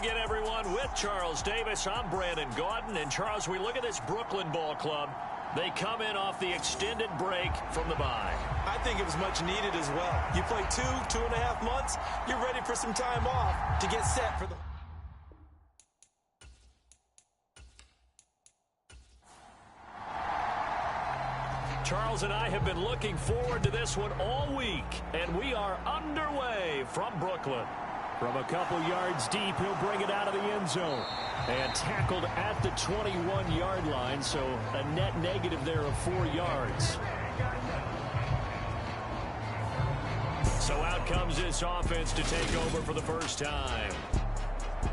again, everyone, with Charles Davis. I'm Brandon Gaudin. And, Charles, we look at this Brooklyn ball club. They come in off the extended break from the bye. I think it was much needed as well. You play 2.5 months, you're ready for some time off to get set for the... Charles and I have been looking forward to this one all week, and we are underway from Brooklyn. From a couple yards deep, he'll bring it out of the end zone. And tackled at the 21-yard line, so a net negative there of 4 yards. So out comes this offense to take over for the first time.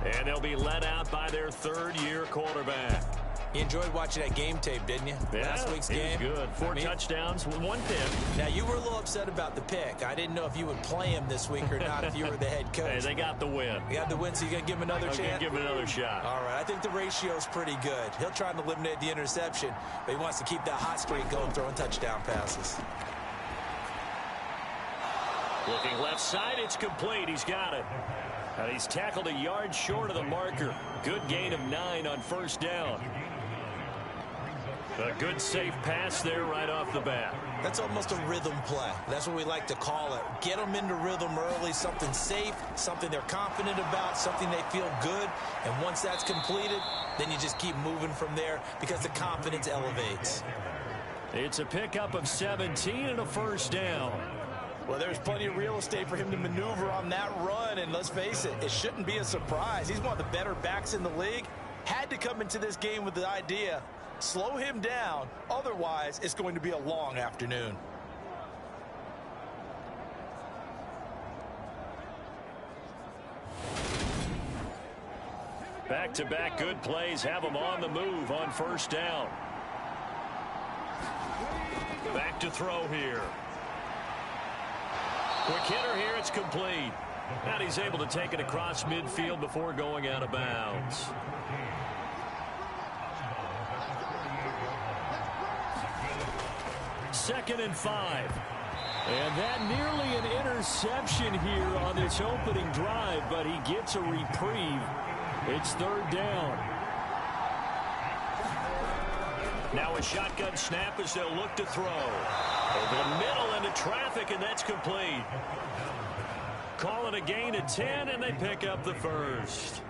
And they'll be led out by their third-year quarterback. You enjoyed watching that game tape, didn't you? Yeah, last week's game. Good. 4 touchdowns with 1 pick. Now, you were a little upset about the pick. I didn't know if you would play him this week or not if you were the head coach. Hey, they got the win. You got the win, so you're going to give him another chance? Give him another shot. All right. I think the ratio's pretty good. He'll try to eliminate the interception, but he wants to keep that hot streak going, throwing touchdown passes. Looking left side, it's complete. He's got it. And he's tackled a yard short of the marker. Good gain of 9 on first down. A good safe pass there right off the bat. That's almost a rhythm play. That's what we like to call it. Get them into rhythm early, something safe, something they're confident about, something they feel good. And once that's completed, then you just keep moving from there because the confidence elevates. It's a pickup of 17 and a first down. Well, there's plenty of real estate for him to maneuver on that run, and let's face it, it shouldn't be a surprise. He's one of the better backs in the league. Had to come into this game with the idea, slow him down, otherwise it's going to be a long afternoon. Back-to-back good plays have him on the move on first down. Back to throw here. Quick hitter here, it's complete. And he's able to take it across midfield before going out of bounds. Second and 5. And that nearly an interception here on this opening drive, but he gets a reprieve. It's third down. Now a shotgun snap as they'll look to throw. Over the middle into traffic, and that's complete. Call it a gain of 10, and they pick up the first.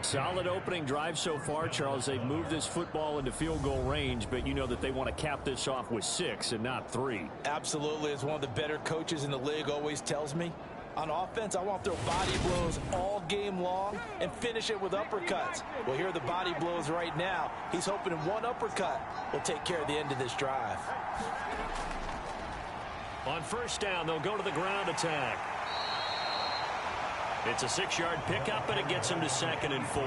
Solid opening drive so far, Charles. They've moved this football into field goal range, but you know that they want to cap this off with 6 and not 3. Absolutely. As one of the better coaches in the league always tells me, on offense, I want to throw body blows all game long and finish it with uppercuts. Well, here are the body blows right now. He's hoping in one uppercut will take care of the end of this drive. On first down, they'll go to the ground attack. It's a 6-yard pickup, and it gets him to 2nd and 4.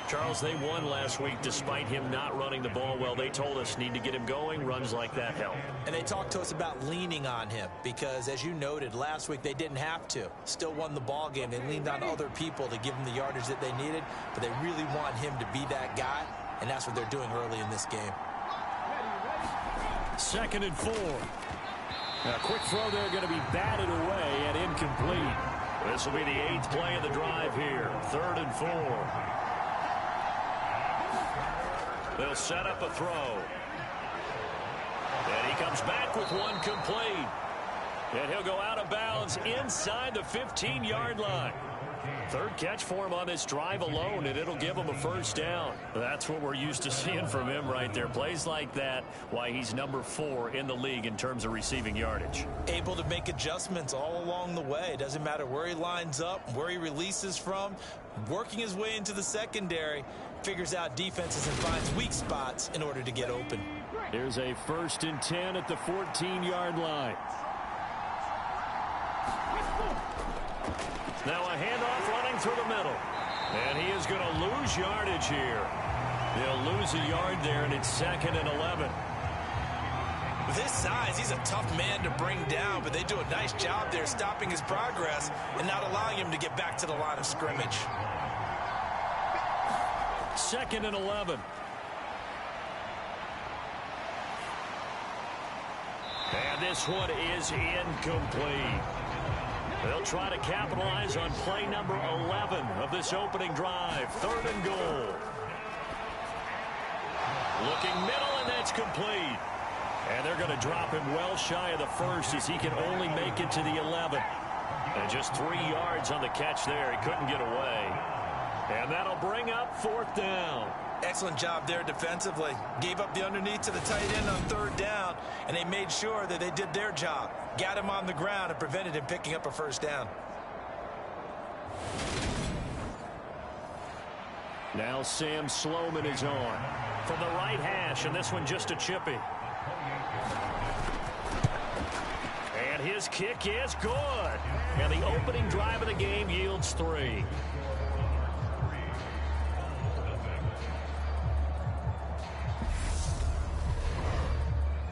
Charles, they won last week despite him not running the ball well. They told us need to get him going. Runs like that help. And they talked to us about leaning on him because, as you noted, last week they didn't have to. Still won the ball game. They leaned on other people to give them the yardage that they needed, but they really want him to be that guy, and that's what they're doing early in this game. 2nd and 4. A quick throw there going to be batted away and incomplete. This will be the 8th play of the drive here. 3rd and 4. They'll set up a throw. And he comes back with one complete. And he'll go out of bounds inside the 15-yard line. 3rd catch for him on this drive alone, and it'll give him a first down. That's what we're used to seeing from him right there. Plays like that, why he's number 4 in the league in terms of receiving yardage. Able to make adjustments all along the way. It doesn't matter where he lines up, where he releases from. Working his way into the secondary, figures out defenses and finds weak spots in order to get open. Here's a 1st and 10 at the 14-yard line. Now a handoff running through the middle. And he is going to lose yardage here. They'll lose a yard there, and it's 2nd and 11. With his size, he's a tough man to bring down, but they do a nice job there stopping his progress and not allowing him to get back to the line of scrimmage. 2nd and 11. And this one is incomplete. They'll try to capitalize on play number 11 of this opening drive. 3rd and goal. Looking middle, and that's complete. And they're going to drop him well shy of the first as he can only make it to the 11. And just 3 yards on the catch there. He couldn't get away. And that'll bring up 4th down. Excellent job there defensively. Gave up the underneath to the tight end on 3rd down, and they made sure that they did their job. Got him on the ground and prevented him picking up a 1st down. Now Sam Sloman is on from the right hash, and this one just a chippy. And his kick is good. And the opening drive of the game yields 3.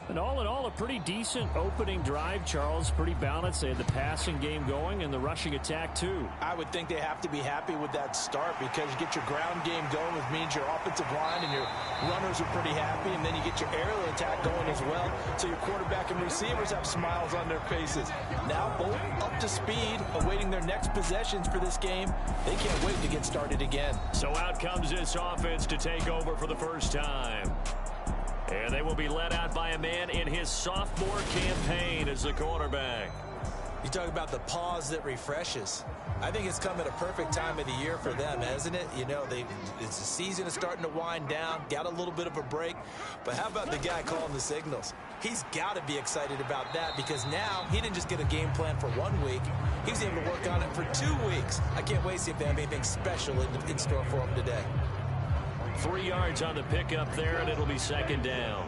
And all in all, a pretty decent opening drive, Charles. Pretty balanced. They had the passing game going and the rushing attack, too. I would think they have to be happy with that start because you get your ground game going, which means your offensive line and your runners are pretty happy, and then you get your aerial attack going as well, so your quarterback and receivers have smiles on their faces. Now both up to speed, awaiting their next possessions for this game. They can't wait to get started again. So out comes this offense to take over for the first time. And they will be led out by a man in his sophomore campaign as the quarterback. You talk about the pause that refreshes. I think it's come at a perfect time of the year for them, hasn't it? You know, the season is starting to wind down, got a little bit of a break. But how about the guy calling the signals? He's got to be excited about that because now he didn't just get a game plan for 1 week. He was able to work on it for 2 weeks. I can't wait to see if they have anything special in store for him today. 3 yards on the pickup there, and it'll be 2nd down.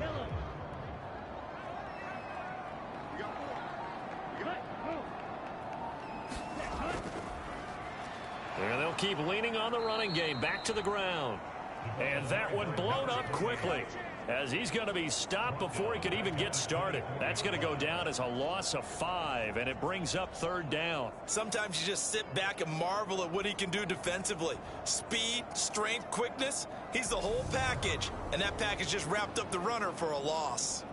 And they'll keep leaning on the running game. Back to the ground. And that one blown up quickly as he's going to be stopped before he could even get started. That's going to go down as a loss of 5, and it brings up 3rd down. Sometimes you just sit back and marvel at what he can do defensively. Speed, strength, quickness, he's the whole package, and that package just wrapped up the runner for a loss.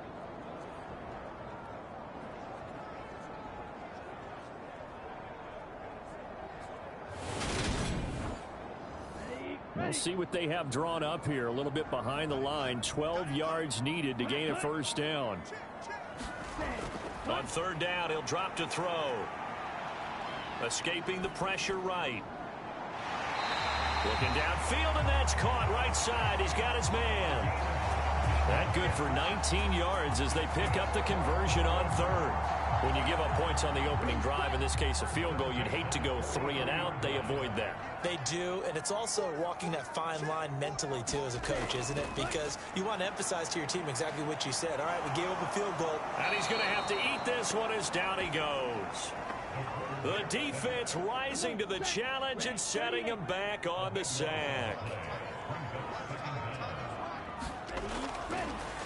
We'll see what they have drawn up here. A little bit behind the line. 12 yards needed to gain a 1st down. On 3rd down, he'll drop to throw. Escaping the pressure right. Looking downfield, and that's caught right side. He's got his man. That good for 19 yards as they pick up the conversion on 3rd. When you give up points on the opening drive, in this case a field goal, you'd hate to go 3 and out. They avoid that. They do, and it's also walking that fine line mentally, too, as a coach, isn't it? Because you want to emphasize to your team exactly what you said. All right, we gave up a field goal. And he's going to have to eat this one as down he goes. The defense rising to the challenge and setting him back on the sack.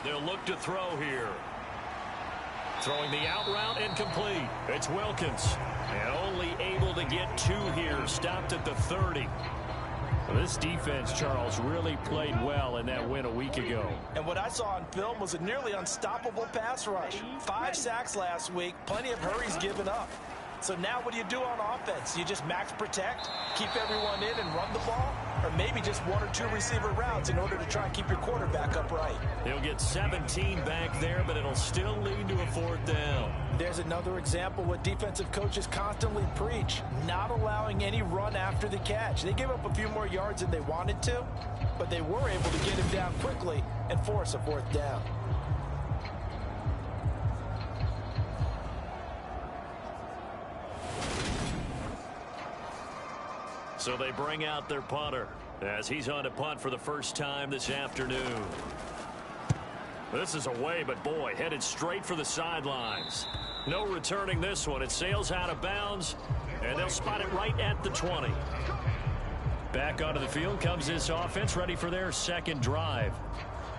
They'll look to throw here. Throwing the out route incomplete. It's Wilkins. And only able to get 2 here. Stopped at the 30. Well, this defense, Charles, really played well in that win a week ago. And what I saw on film was a nearly unstoppable pass rush. 5 sacks last week. Plenty of hurries given up. So now what do you do on offense? You just max protect, keep everyone in and run the ball? Or maybe just 1 or 2 receiver routes in order to try and keep your quarterback upright? He'll get 17 back there, but it'll still lead to a 4th down. There's another example what defensive coaches constantly preach, not allowing any run after the catch. They gave up a few more yards than they wanted to, but they were able to get him down quickly and force a 4th down. So they bring out their punter as he's on to punt for the first time this afternoon. This is away, but boy, headed straight for the sidelines. No returning this one. It sails out of bounds, and they'll spot it right at the 20. Back onto the field comes this offense, ready for their 2nd drive.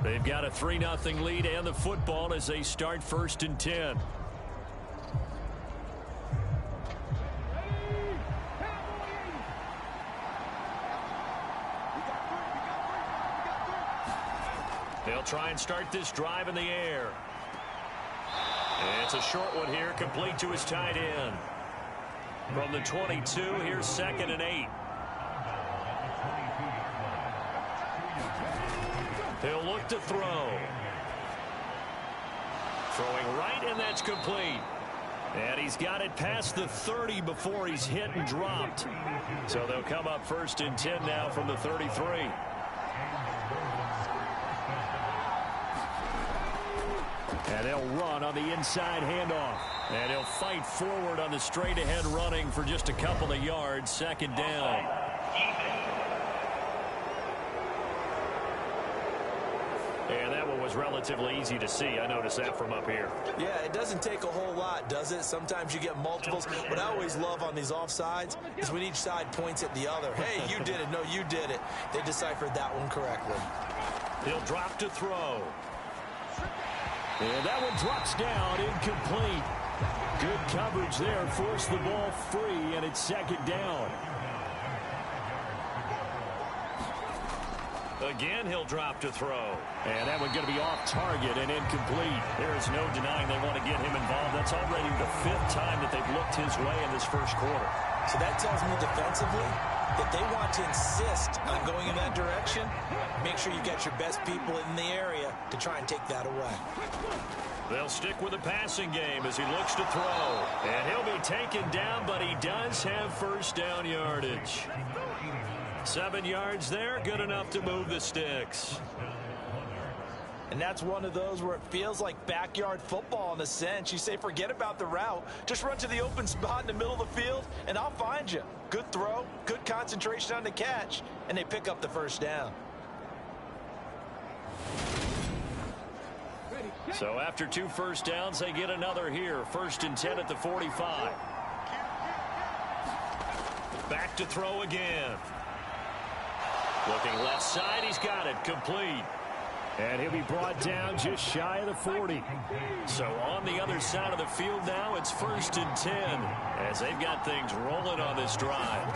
They've got a 3-0 lead and the football as they start 1st and 10. They'll try and start this drive in the air. And it's a short one here, complete to his tight end. From the 22, here's 2nd and 8. He'll look to throw. Throwing right, and that's complete. And he's got it past the 30 before he's hit and dropped. So they'll come up 1st and 10 now from the 33. And they'll run on the inside handoff. And he'll fight forward on the straight-ahead running for just a couple of yards. 2nd down. And that one was relatively easy to see. I noticed that from up here. Yeah, it doesn't take a whole lot, does it? Sometimes you get multiples. What I always love on these offsides is when each side points at the other. Hey, you did it. No, you did it. They deciphered that one correctly. He'll drop to throw. And that one drops down, incomplete. Good coverage there, forced the ball free, and it's 2nd down. Again, he'll drop to throw. And that one going to be off target and incomplete. There is no denying they want to get him involved. That's already the 5th time that they've looked his way in this 1st quarter. So that tells me defensively that they want to insist on going in that direction. Make sure you get your best people in the area to try and take that away. They'll stick with the passing game as he looks to throw. And he'll be taken down, but he does have 1st down yardage. 7 yards there, good enough to move the sticks. And that's one of those where it feels like backyard football in a sense. You say, forget about the route. Just run to the open spot in the middle of the field, and I'll find you. Good throw, good concentration on the catch, and they pick up the 1st down. So after 2 first downs, they get another here. 1st and 10 at the 45. Back to throw again. Looking left side, he's got it, complete. And he'll be brought down just shy of the 40. So on the other side of the field now, it's 1st and 10 as they've got things rolling on this drive.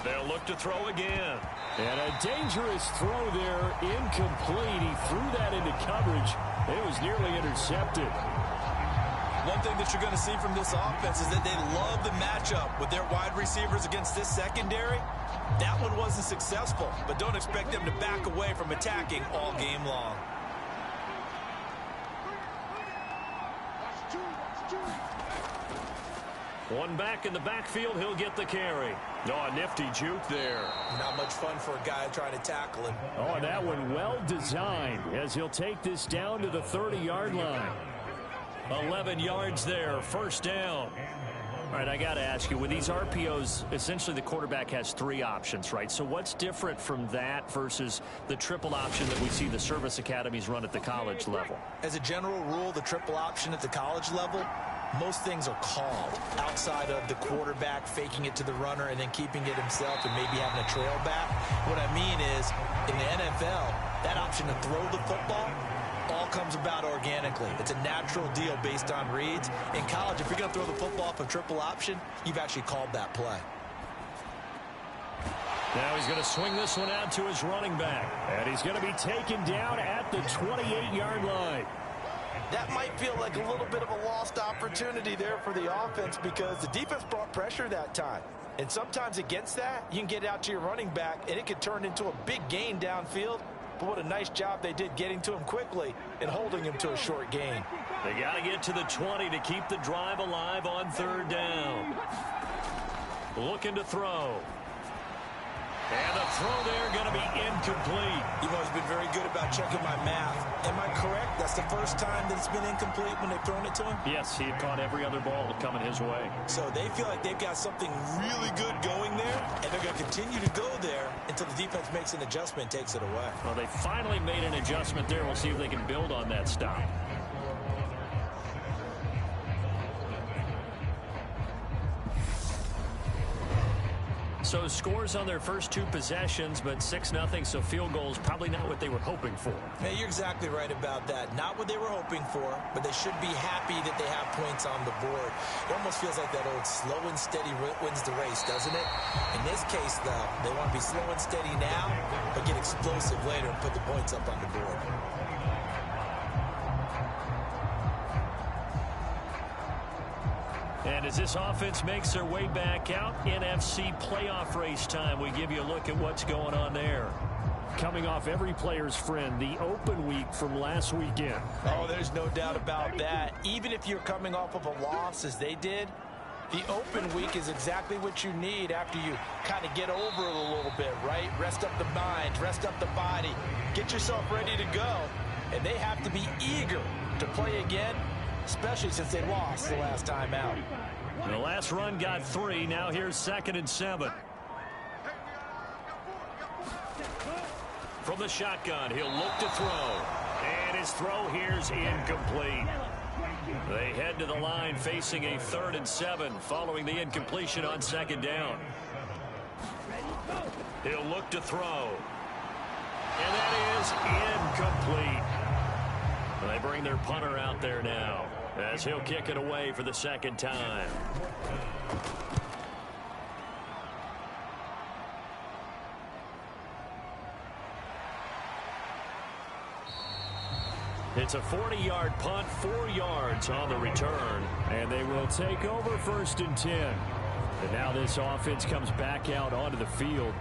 They'll look to throw again. And a dangerous throw there, incomplete. He threw that into coverage. It was nearly intercepted. One thing that you're going to see from this offense is that they love the matchup with their wide receivers against this secondary. That one wasn't successful, but don't expect them to back away from attacking all game long. One back in the backfield, he'll get the carry. Oh, a nifty juke there. Not much fun for a guy trying to tackle him. Oh, and that one well designed as he'll take this down to the 30-yard line. 11 yards there, 1st down. All right, I got to ask you, with these RPOs, essentially the quarterback has 3 options, right? So what's different from that versus the triple option that we see the service academies run at the college level? As a general rule, the triple option at the college level, most things are called outside of the quarterback faking it to the runner and then keeping it himself and maybe having a trail back. What I mean is, in the NFL, that option to throw the football all comes about organically. It's a natural deal based on reads. In college, if you're going to throw the football off a triple option, you've actually called that play. Now he's going to swing this one out to his running back. And he's going to be taken down at the 28-yard line. That might feel like a little bit of a lost opportunity there for the offense because the defense brought pressure that time. And sometimes against that, you can get out to your running back, and it could turn into a big gain downfield. But what a nice job they did getting to him quickly and holding him to a short gain. They got to get to the 20 to keep the drive alive on 3rd down. Looking to throw. And the throw there going to be incomplete. You've always been very good about checking my math. Am I correct? That's the first time that it's been incomplete when they've thrown it to him? Yes, he had caught every other ball coming his way. So they feel like they've got something really good going there, and they're going to continue to go there until the defense makes an adjustment and takes it away. Well, they finally made an adjustment there. We'll see if they can build on that stop. So scores on their first 2 possessions, but 6-0, so field goals probably not what they were hoping for. Hey, you're exactly right about that. Not what they were hoping for, but they should be happy that they have points on the board. It almost feels like that old slow and steady wins the race, doesn't it? In this case, though, they want to be slow and steady now, but get explosive later and put the points up on the board. And And as this offense makes their way back out, NFC playoff race time, we give you a look at what's going on there. Coming off every player's friend, the open week from last weekend. Oh, there's no doubt about that. Even if you're coming off of a loss as they did, the open week is exactly what you need after you kind of get over it a little bit, right? Rest up the mind, rest up the body, get yourself ready to go. And they have to be eager to play again, especially since they lost the last time out. The last run got 3. Now here's 2nd and 7. From the shotgun, he'll look to throw. And his throw here's incomplete. They head to the line facing a 3rd and 7 following the incompletion on 2nd down. He'll look to throw. And that is incomplete. They bring their punter out there now as he'll kick it away for the 2nd time. It's a 40-yard punt, 4 yards on the return. And they will take over 1st and 10. And now this offense comes back out onto the field.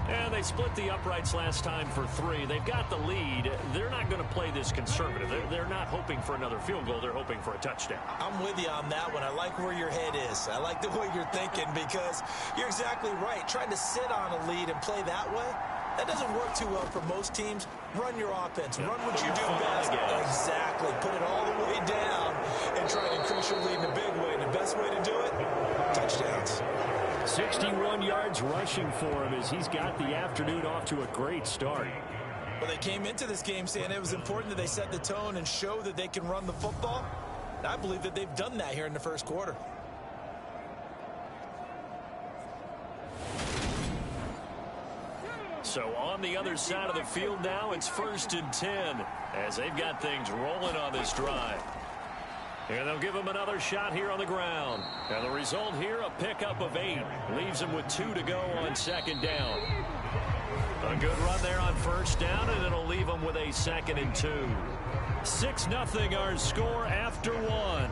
And they split the uprights last time for 3. They've got the lead. They're not going to play this conservative. They're not hoping for another field goal. They're hoping for a touchdown. I'm with you on that one. I like where your head is. I like the way you're thinking because you're exactly right. Trying to sit on a lead and play that way, that doesn't work too well for most teams. Run your offense. Run what you do best. Exactly. Put it all the way down and try to increase your lead in a big way. And the best way to do it, touchdowns. 61 yards rushing for him as he's got the afternoon off to a great start. Well, they came into this game saying it was important that they set the tone and show that they can run the football. And I believe that they've done that here in the 1st quarter. So on the other side of the field now, it's 1st and 10 as they've got things rolling on this drive. And they'll give him another shot here on the ground. And the result here, a pickup of 8. Leaves him with 2 to go on 2nd down. A good run there on 1st down, and it'll leave him with a 2nd and 2. 6-0 our score after 1.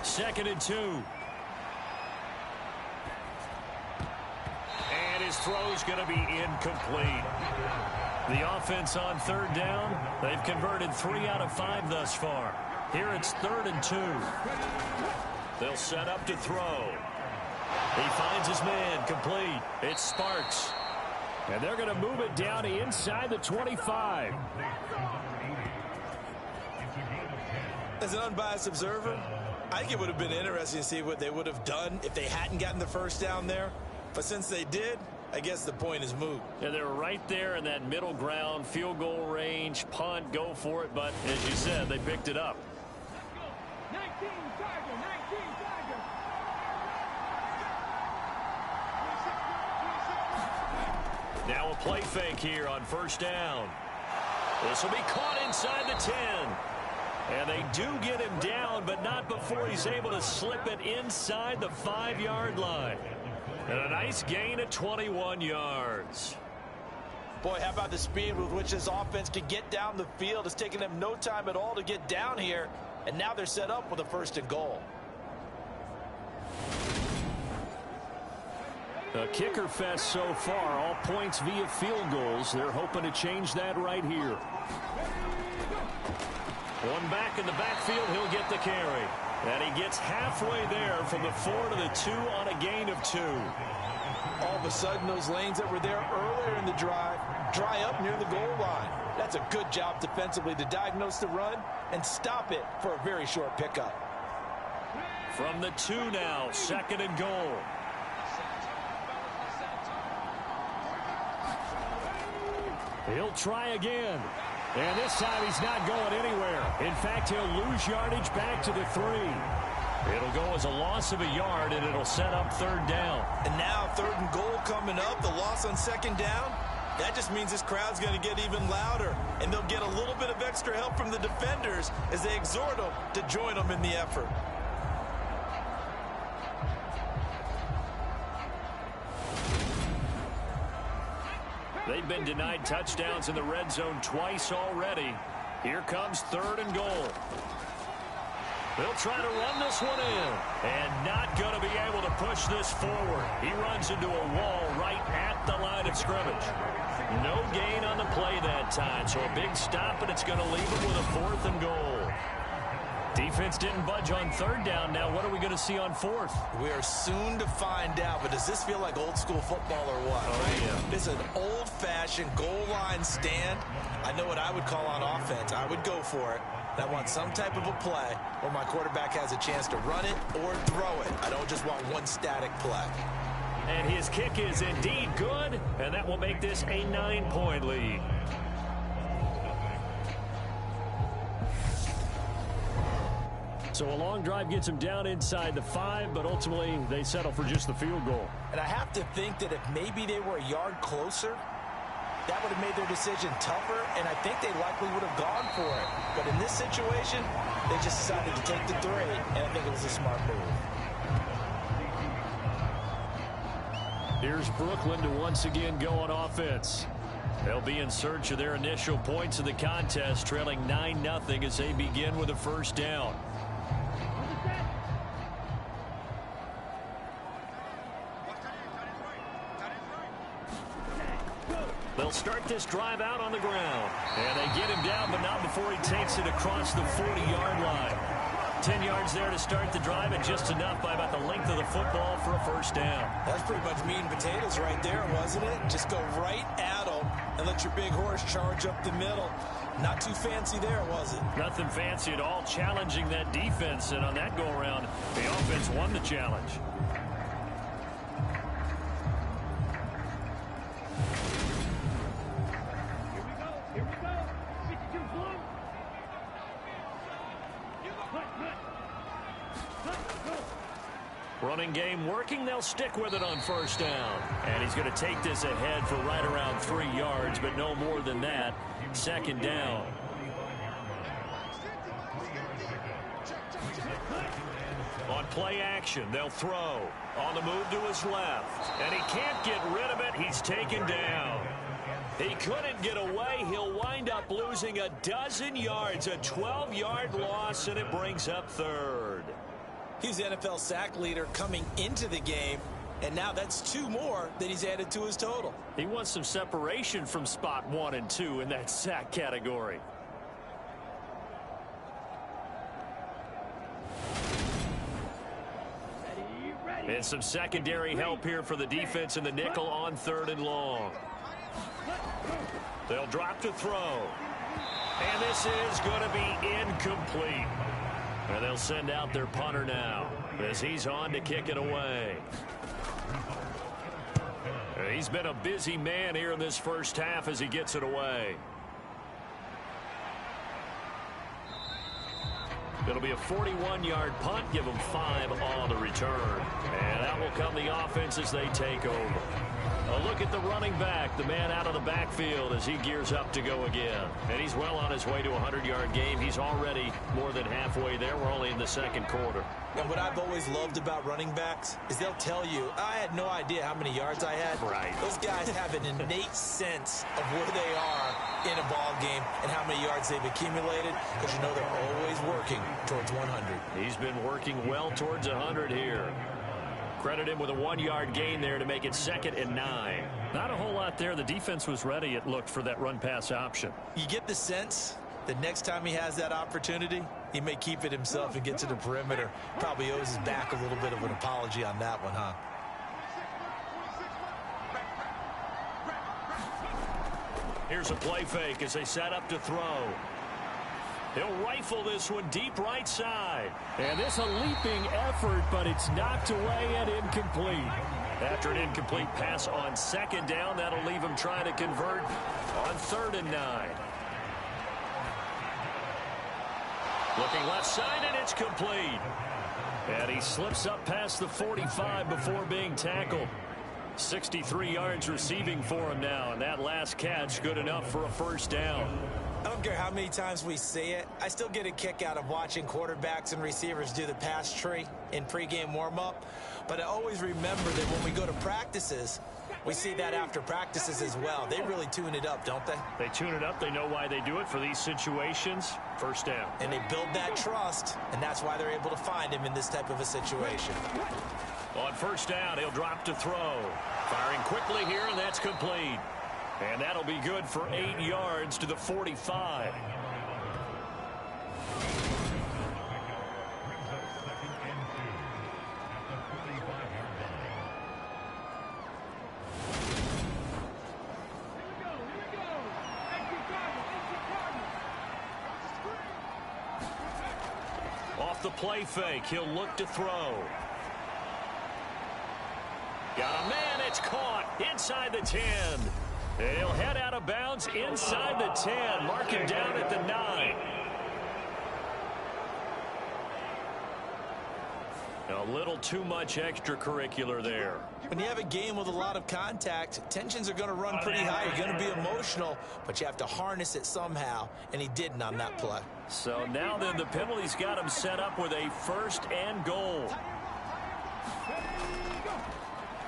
Second and 2. His throw's going to be incomplete. The offense on 3rd down, they've converted 3 out of 5 thus far. Here it's 3rd and 2. They'll set up to throw. He finds his man, complete. It's Sparks. And they're going to move it down inside the 25. As an unbiased observer, I think it would have been interesting to see what they would have done if they hadn't gotten the 1st down there. But since they did, I guess the point is moot. Yeah, they're right there in that middle ground, field goal range, punt, go for it. But as you said, they picked it up. 19 Tiger, 19 Tiger. Now a play fake here on 1st down. This will be caught inside the 10. And they do get him down, but not before he's able to slip it inside the 5-yard line. And a nice gain of 21 yards. Boy, how about the speed with which this offense can get down the field? It's taken them no time at all to get down here. And now they're set up with a 1st and goal. A kicker fest so far. All points via field goals. They're hoping to change that right here. One back in the backfield. He'll get the carry. And he gets halfway there from the 4 to the 2 on a gain of 2. All of a sudden, those lanes that were there earlier in the drive dry up near the goal line. That's a good job defensively to diagnose the run and stop it for a very short pickup. From the 2 now, 2nd and goal. He'll try again. And this time he's not going anywhere. In fact, he'll lose yardage back to the 3. It'll go as a loss of a yard, and it'll set up 3rd down. And now 3rd and goal coming up. The loss on 2nd down. That just means this crowd's going to get even louder. And they'll get a little bit of extra help from the defenders as they exhort them to join them in the effort. They've been denied touchdowns in the red zone twice already. Here comes 3rd and goal. They'll try to run this one in. And not going to be able to push this forward. He runs into a wall right at the line of scrimmage. No gain on the play that time. So a big stop, and it's going to leave him with a 4th and goal. Defense didn't budge on 3rd down. Now what are we going to see on 4th? We are soon to find out, but does this feel like old school football or what? Oh, right? yeah. This is an old-fashioned goal line stand. I know what I would call on offense. I would go for it. I want some type of a play where my quarterback has a chance to run it or throw it. I don't just want one static play. And his kick is indeed good, and that will make this a 9-point lead. So a long drive gets him down inside the 5, but ultimately they settle for just the field goal. And I have to think that if maybe they were a yard closer, that would have made their decision tougher, and I think they likely would have gone for it. But in this situation, they just decided to take the 3, and I think it was a smart move. Here's Brooklyn to once again go on offense. They'll be in search of their initial points of the contest, trailing 9-0 as they begin with a 1st down. They'll start this drive out on the ground. And they get him down, but not before he takes it across the 40-yard line. 10 yards there to start the drive, and just enough by about the length of the football for a 1st down. That's pretty much meat and potatoes right there, wasn't it? Just go right at them and let your big horse charge up the middle. Not too fancy there, was it? Nothing fancy at all, challenging that defense, and on that go-around, the offense won the challenge. Running game working. They'll stick with it on 1st down. And he's going to take this ahead for right around 3 yards, but no more than that. 2nd down. On play action, they'll throw. On the move to his left. And he can't get rid of it. He's taken down. He couldn't get away. He'll wind up losing a dozen yards. A 12-yard loss, and it brings up 3rd. He's the NFL sack leader coming into the game, and now that's 2 more that he's added to his total. He wants some separation from spot 1 and 2 in that sack category. And some secondary help here for the defense in the nickel on 3rd and long. They'll drop to throw. And this is going to be incomplete. And they'll send out their punter now as he's on to kick it away. He's been a busy man here in this 1st half as he gets it away. It'll be a 41-yard punt. Give them 5 on the return. And that will come the offense as they take over. A look at the running back, the man out of the backfield as he gears up to go again. And he's well on his way to a 100-yard game. He's already more than halfway there. We're only in the 2nd quarter. And what I've always loved about running backs is they'll tell you, I had no idea how many yards I had. Right. Those guys have an innate sense of where they are in a ball game and how many yards they've accumulated, because you know they're always working towards 100. He's been working well towards 100 here. Credit him with a 1-yard gain there to make it 2nd and 9. Not a whole lot there. The defense was ready, it looked, for that run-pass option. You get the sense that next time he has that opportunity, he may keep it himself and get to the perimeter. Probably owes his back a little bit of an apology on that one, huh? Here's a play fake as they set up to throw. He'll rifle this one deep right side. And this a leaping effort, but it's knocked away and incomplete. After an incomplete pass on 2nd down, that'll leave him trying to convert on 3rd and 9. Looking left side, and it's complete. And he slips up past the 45 before being tackled. 63 yards receiving for him now, and that last catch good enough for a 1st down. I don't care how many times we say it, I still get a kick out of watching quarterbacks and receivers do the pass tree in pregame warm-up. But I always remember that when we go to practices, We see that after practices as well. They really tune it up, don't they? They tune it up. They know why they do it for these situations. First down. And they build that trust, and that's why they're able to find him in this type of a situation. On first down, he'll drop to throw. Firing quickly here, and that's complete. And that'll be good for 8 yards to the 45. Off the play fake, he'll look to throw. Got a man, it's caught inside the 10. He'll head out of bounds inside the 10. Mark him down at the 9. A little too much extracurricular there. When you have a game with a lot of contact, tensions are going to run pretty high. You're going to be emotional, but you have to harness it somehow, and he didn't on that play. So now then the penalty's got him set up with a 1st and goal.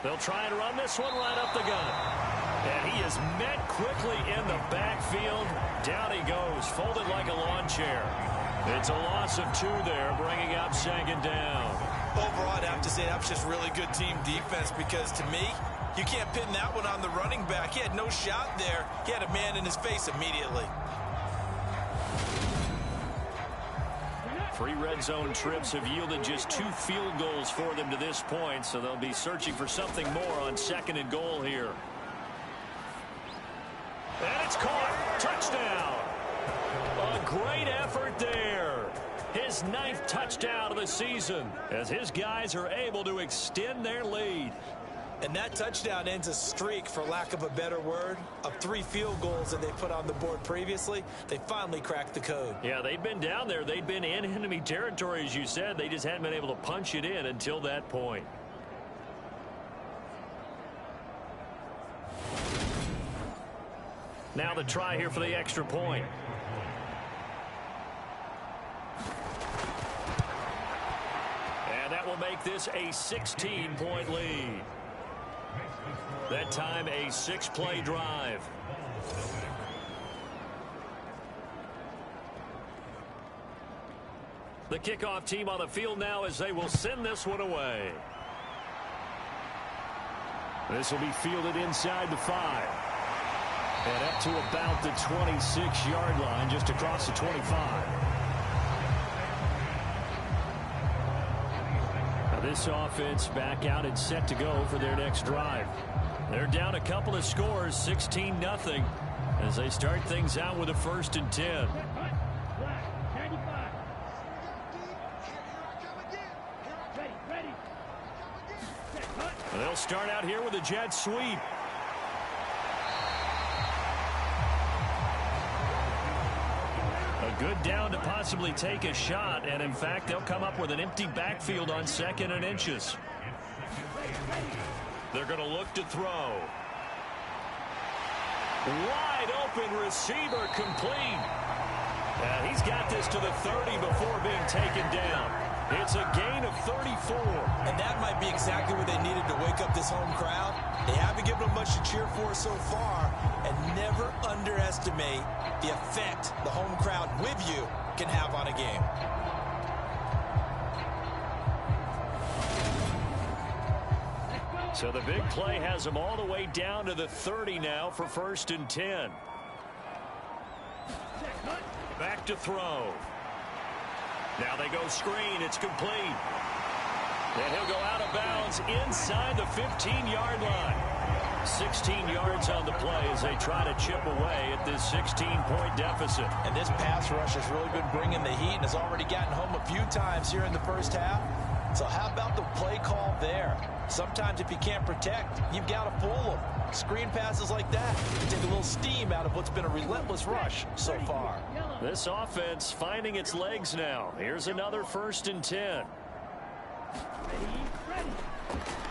They'll try and run this one right up the gut. And he is met quickly in the backfield. Down he goes, folded like a lawn chair. It's a loss of 2 there, bringing up 2nd down. Overall, I'd have to say that was just really good team defense because, to me, you can't pin that one on the running back. He had no shot there. He had a man in his face immediately. 3 red zone trips have yielded just 2 field goals for them to this point, so they'll be searching for something more on 2nd and goal here. And it's caught. Touchdown. A great effort there. His 9th touchdown of the season as his guys are able to extend their lead. And that touchdown ends a streak, for lack of a better word, of 3 field goals that they put on the board previously. They finally cracked the code. Yeah, they'd been down there. They'd been in enemy territory, as you said. They just hadn't been able to punch it in until that point. Now the try here for the extra point. And that will make this a 16-point lead. That time a 6-play drive. The kickoff team on the field now as they will send this one away. This will be fielded inside the 5. And up to about the 26-yard line, just across the 25. Now this offense back out and set to go for their next drive. They're down a couple of scores, 16-0, as they start things out with a 1st and 10. And they'll start out here with a jet sweep. A good down to possibly take a shot, and in fact, they'll come up with an empty backfield on 2nd and inches. They're going to look to throw. Wide open receiver complete. And he's got this to the 30 before being taken down. It's a gain of 34. And that might be exactly what they needed to wake up this home crowd. They haven't given them much to cheer for so far. And never underestimate the effect the home crowd with you can have on a game. So the big play has them all the way down to the 30 now for 1st and 10. Back to throw. Now they go screen. It's complete. And he'll go out of bounds inside the 15-yard line. 16 yards on the play as they try to chip away at this 16-point deficit. And this pass rush has really been bringing the heat and has already gotten home a few times here in the first half. So how about the play call there? Sometimes if you can't protect, you've got to fool them. Screen passes like that take a little steam out of what's been a relentless rush so far. This offense finding its legs now. Here's another 1st and 10.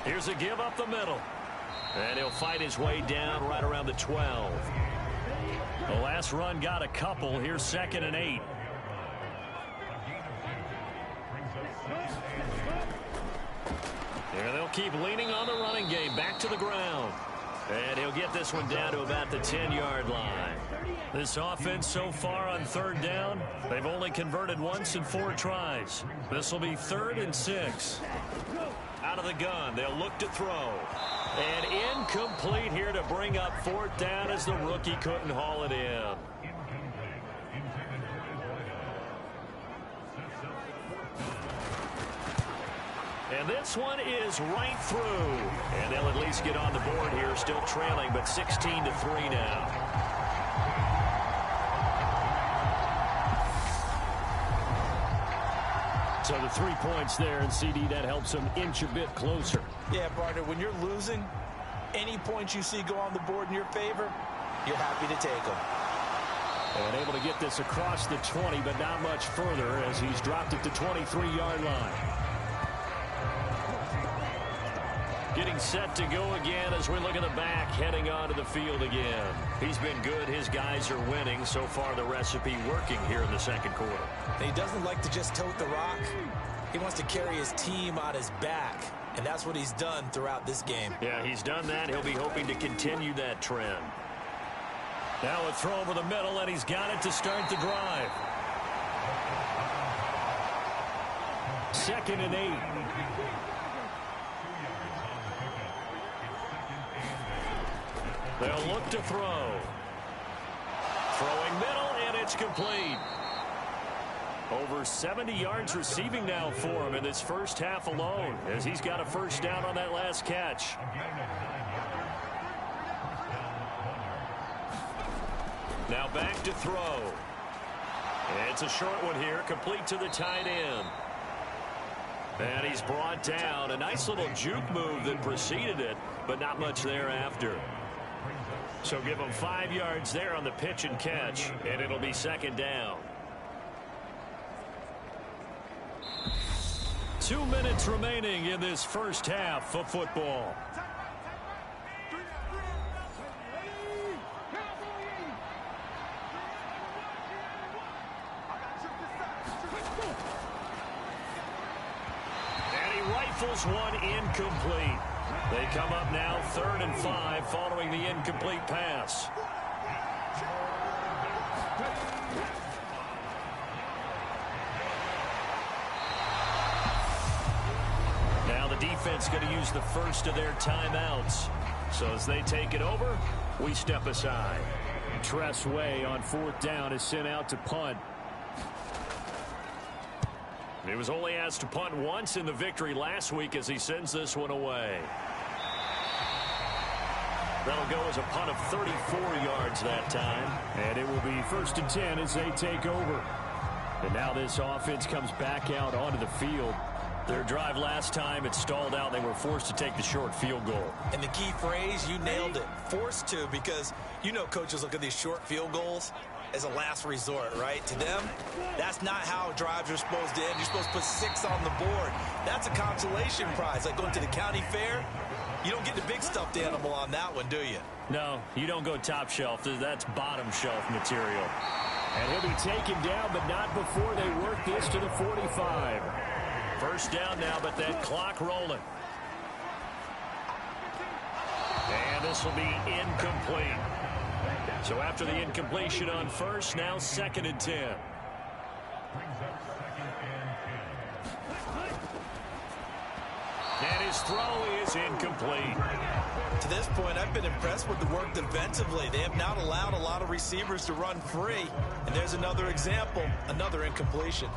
Here's a give up the middle. And he'll fight his way down right around the 12. The last run got a couple. Here's 2nd and 8. Here they'll keep leaning on the running game. Back to the ground. And he'll get this one down to about the 10-yard line. This offense so far on third down, they've only converted once in 4 tries. This will be 3rd and 6. Out of the gun, they'll look to throw. And incomplete here to bring up 4th down as the rookie couldn't haul it in. And this one is right through. And they'll at least get on the board here, still trailing, but 16-3 now. So the 3 points there, and CD, that helps them inch a bit closer. Yeah, partner, when you're losing, any points you see go on the board in your favor, you're happy to take them. And able to get this across the 20, but not much further as he's dropped it to 23-yard line. Getting set to go again as we look at the back, heading onto the field again. He's been good. His guys are winning. So far, the recipe working here in the second quarter. He doesn't like to just tote the rock. He wants to carry his team on his back, and that's what he's done throughout this game. Yeah, he's done that. He'll be hoping to continue that trend. Now a throw over the middle, and he's got it to start the drive. 2nd and 8. They'll look to throw. Throwing middle, and it's complete. Over 70 yards receiving now for him in this first half alone, as he's got a first down on that last catch. Now back to throw. It's a short one here, complete to the tight end. And he's brought down. A nice little juke move that preceded it, but not much thereafter. So give him 5 yards there on the pitch and catch, and it'll be 2nd down. 2 minutes remaining in this first half of football. And he rifles one incomplete. They come up now 3rd and 5 following the incomplete pass. Now the defense going to use the first of their timeouts. So as they take it over, we step aside. Tress Way on 4th down is sent out to punt. He was only asked to punt once in the victory last week as he sends this one away. That'll go as a punt of 34 yards that time. And it will be 1st and 10 as they take over. And now this offense comes back out onto the field. Their drive last time, it stalled out. They were forced to take the short field goal. And the key phrase, you nailed it, forced to, because you know coaches look at these short field goals as a last resort, right? To them, that's not how drives are supposed to end. You're supposed to put 6 on the board. That's a consolation prize. Like going to the county fair, you don't get the big stuffed animal on that one, do you? No, you don't go top shelf. That's bottom shelf material. And he'll be taken down, but not before they work this to the 45. First down now, but that clock rolling. And this will be incomplete. So after the incompletion on first, now 2nd and 10. And his throw is incomplete. To this point, I've been impressed with the work defensively. They have not allowed a lot of receivers to run free. And there's another example, another incompletion.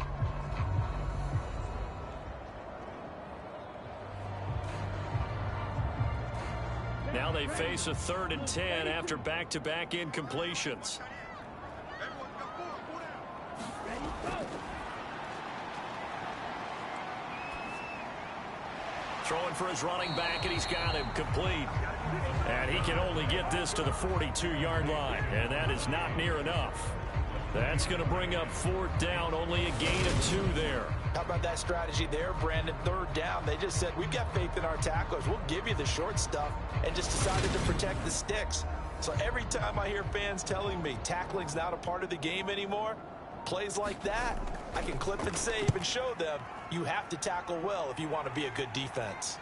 Now they face a 3rd and 10 after back-to-back incompletions. Throwing for his running back, and he's got him complete. And he can only get this to the 42-yard line, and that is not near enough. That's going to bring up 4th down, only a gain of 2 there. How about that strategy there, Brandon? 3rd down, they just said, we've got faith in our tacklers. We'll give you the short stuff, and just decided to protect the sticks. So every time I hear fans telling me tackling's not a part of the game anymore, plays like that, I can clip and save and show them you have to tackle well if you want to be a good defense.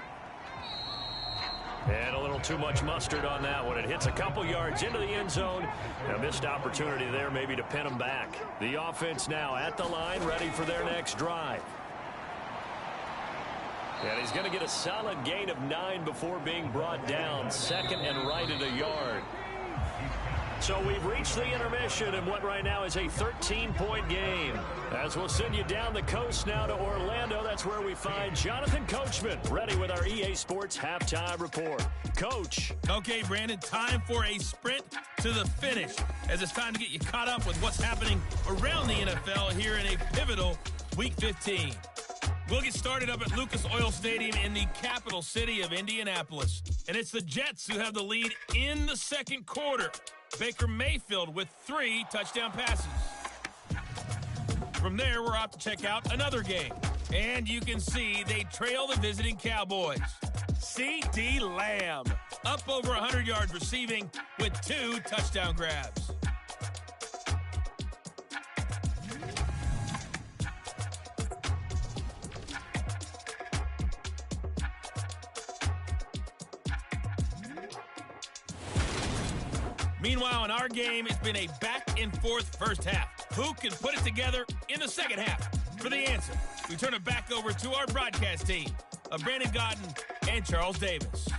And a little too much mustard on that one. It hits a couple yards into the end zone. A missed opportunity there maybe to pin them back. The offense now at the line, ready for their next drive. And he's going to get a solid gain of 9 before being brought down. Second and right at a yard. So we've reached the intermission in what right now is a 13-point game. As we'll send you down the coast now to Orlando, that's where we find Jonathan Coachman, ready with our EA Sports Halftime Report. Coach. Okay, Brandon, time for a sprint to the finish, as it's time to get you caught up with what's happening around the NFL here in a pivotal Week 15. We'll get started up at Lucas Oil Stadium in the capital city of Indianapolis. And it's the Jets who have the lead in the second quarter. Baker Mayfield with 3 touchdown passes. From there, we're off to check out another game. And you can see they trail the visiting Cowboys. C.D. Lamb, up over 100 yards receiving with 2 touchdown grabs. Meanwhile, in our game, it's been a back-and-forth first half. Who can put it together in the second half? For the answer, we turn it back over to our broadcast team of Brandon Godden and Charles Davis.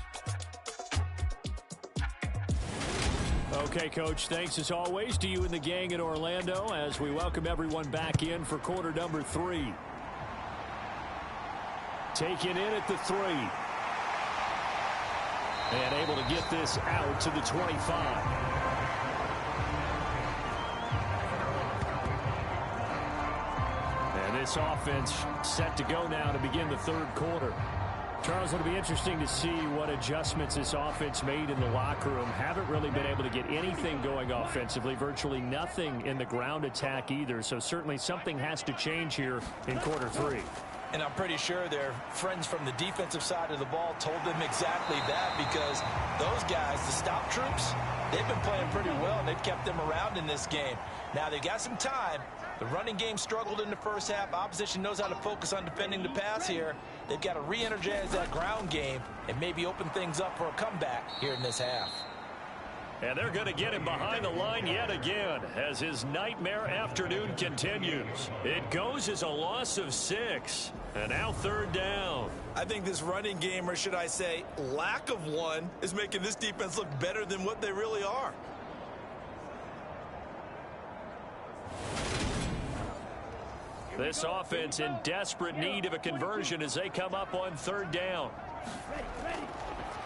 Okay, Coach, thanks as always to you and the gang in Orlando as we welcome everyone back in for quarter number 3. Taken in at the 3. And able to get this out to the 25. And this offense set to go now to begin the third quarter. Charles, it'll be interesting to see what adjustments this offense made in the locker room. Haven't really been able to get anything going offensively, virtually nothing in the ground attack either. So certainly something has to change here in quarter 3. And I'm pretty sure their friends from the defensive side of the ball told them exactly that, because those guys, the stop troops, they've been playing pretty well, and they've kept them around in this game. Now, they've got some time. The running game struggled in the first half. Opposition knows how to focus on defending the pass here. They've got to re-energize that ground game and maybe open things up for a comeback here in this half. And they're going to get him behind the line yet again as his nightmare afternoon continues. It goes as a loss of 6. And now third down. I think this running game, or should I say lack of one, is making this defense look better than what they really are. This offense in desperate need of a conversion as they come up on third down.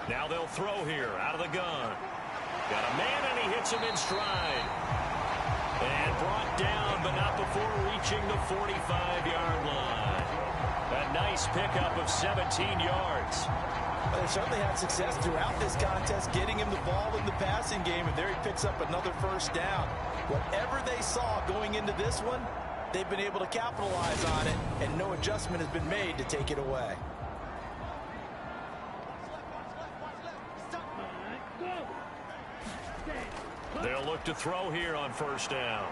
Now they'll throw here out of the gun. Got a man, and he hits him in stride. And brought down, but not before reaching the 45-yard line. A nice pickup of 17 yards. Well, they certainly had success throughout this contest, getting him the ball in the passing game, and there he picks up another first down. Whatever they saw going into this one, they've been able to capitalize on it, and no adjustment has been made to take it away. They'll look to throw here on first down.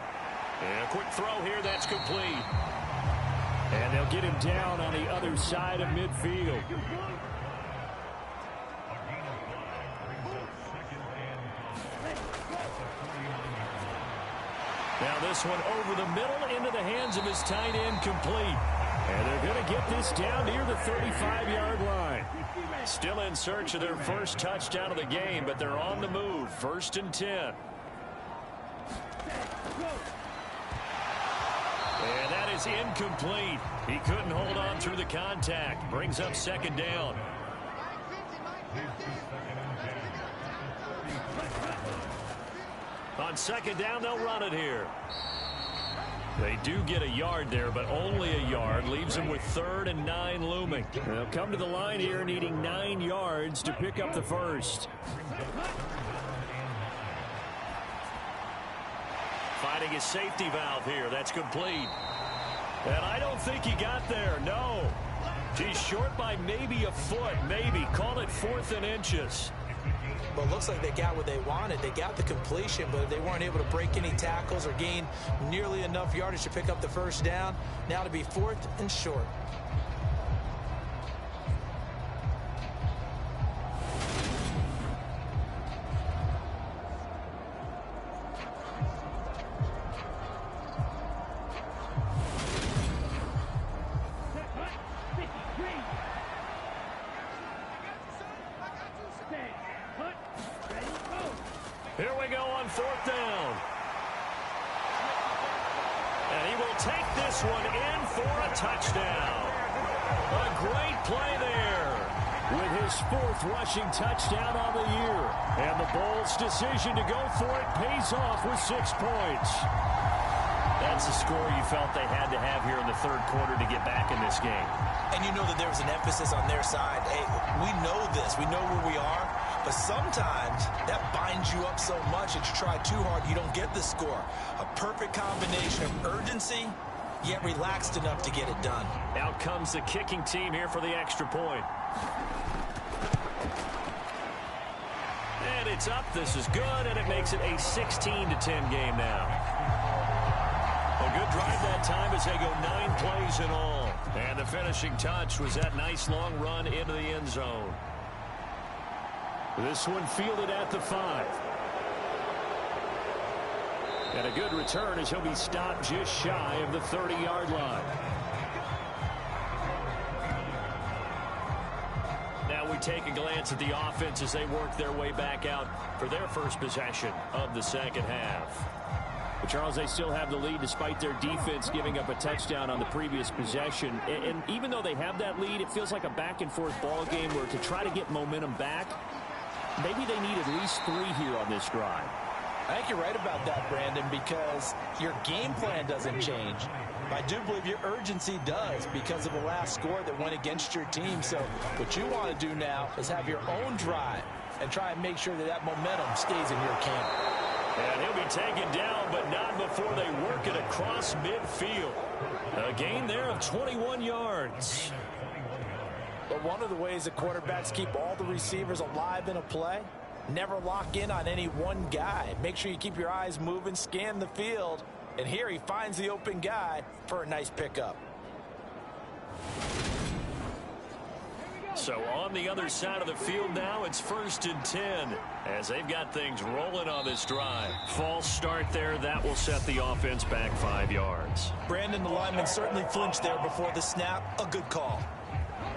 And a quick throw here, that's complete. And they'll get him down on the other side of midfield. Now this one over the middle into the hands of his tight end, complete. And they're going to get this down near the 35-yard line. Still in search of their first touchdown of the game, but they're on the move. First and 10. And that is incomplete. He couldn't hold on through the contact. Brings up second down. On second down, they'll run it here. They do get a yard there, but only a yard. Leaves them with 3rd and 9 looming. They'll come to the line here needing 9 yards to pick up the first. Finding his safety valve here. That's complete. And I don't think he got there. No. He's short by maybe a foot. Maybe. Call it 4th and inches. Well, it looks like they got what they wanted. They got the completion, but they weren't able to break any tackles or gain nearly enough yardage to pick up the first down. Now to be 4th and short. on fourth down. And he will take this one in for a touchdown. A great play there. With his fourth rushing touchdown on the year. And the Bulls' decision to go for it pays off with 6 points. That's the score you felt they had to have here in the third quarter to get back in this game. And you know that there was an emphasis on their side. Hey, we know this. We know where we are. But sometimes that binds you up so much that you try too hard, you don't get the score. A perfect combination of urgency, yet relaxed enough to get it done. Out comes the kicking team here for the extra point. And it's up. This is good, and it makes it a 16-10 game now. A good drive that time as they go 9 plays in all. And the finishing touch was that nice long run into the end zone. This one fielded at the 5. And a good return as he'll be stopped just shy of the 30-yard line. Now we take a glance at the offense as they work their way back out for their first possession of the second half. But Charles, they still have the lead despite their defense giving up a touchdown on the previous possession. And even though they have that lead, it feels like a back-and-forth ball game where to try to get momentum back, maybe they need at least 3 here on this drive. I think you're right about that, Brandon, because your game plan doesn't change. I do believe your urgency does because of the last score that went against your team. So what you want to do now is have your own drive and try and make sure that that momentum stays in your camp. And he'll be taken down, but not before they work it across midfield. A gain there of 21 yards. But one of the ways that quarterbacks keep all the receivers alive in a play, never lock in on any one guy. Make sure you keep your eyes moving, scan the field. And here he finds the open guy for a nice pickup. So on the other side of the field now, it's 1st and 10 as they've got things rolling on this drive. False start there. That will set the offense back 5 yards. Brandon, the lineman certainly flinched there before the snap. A good call.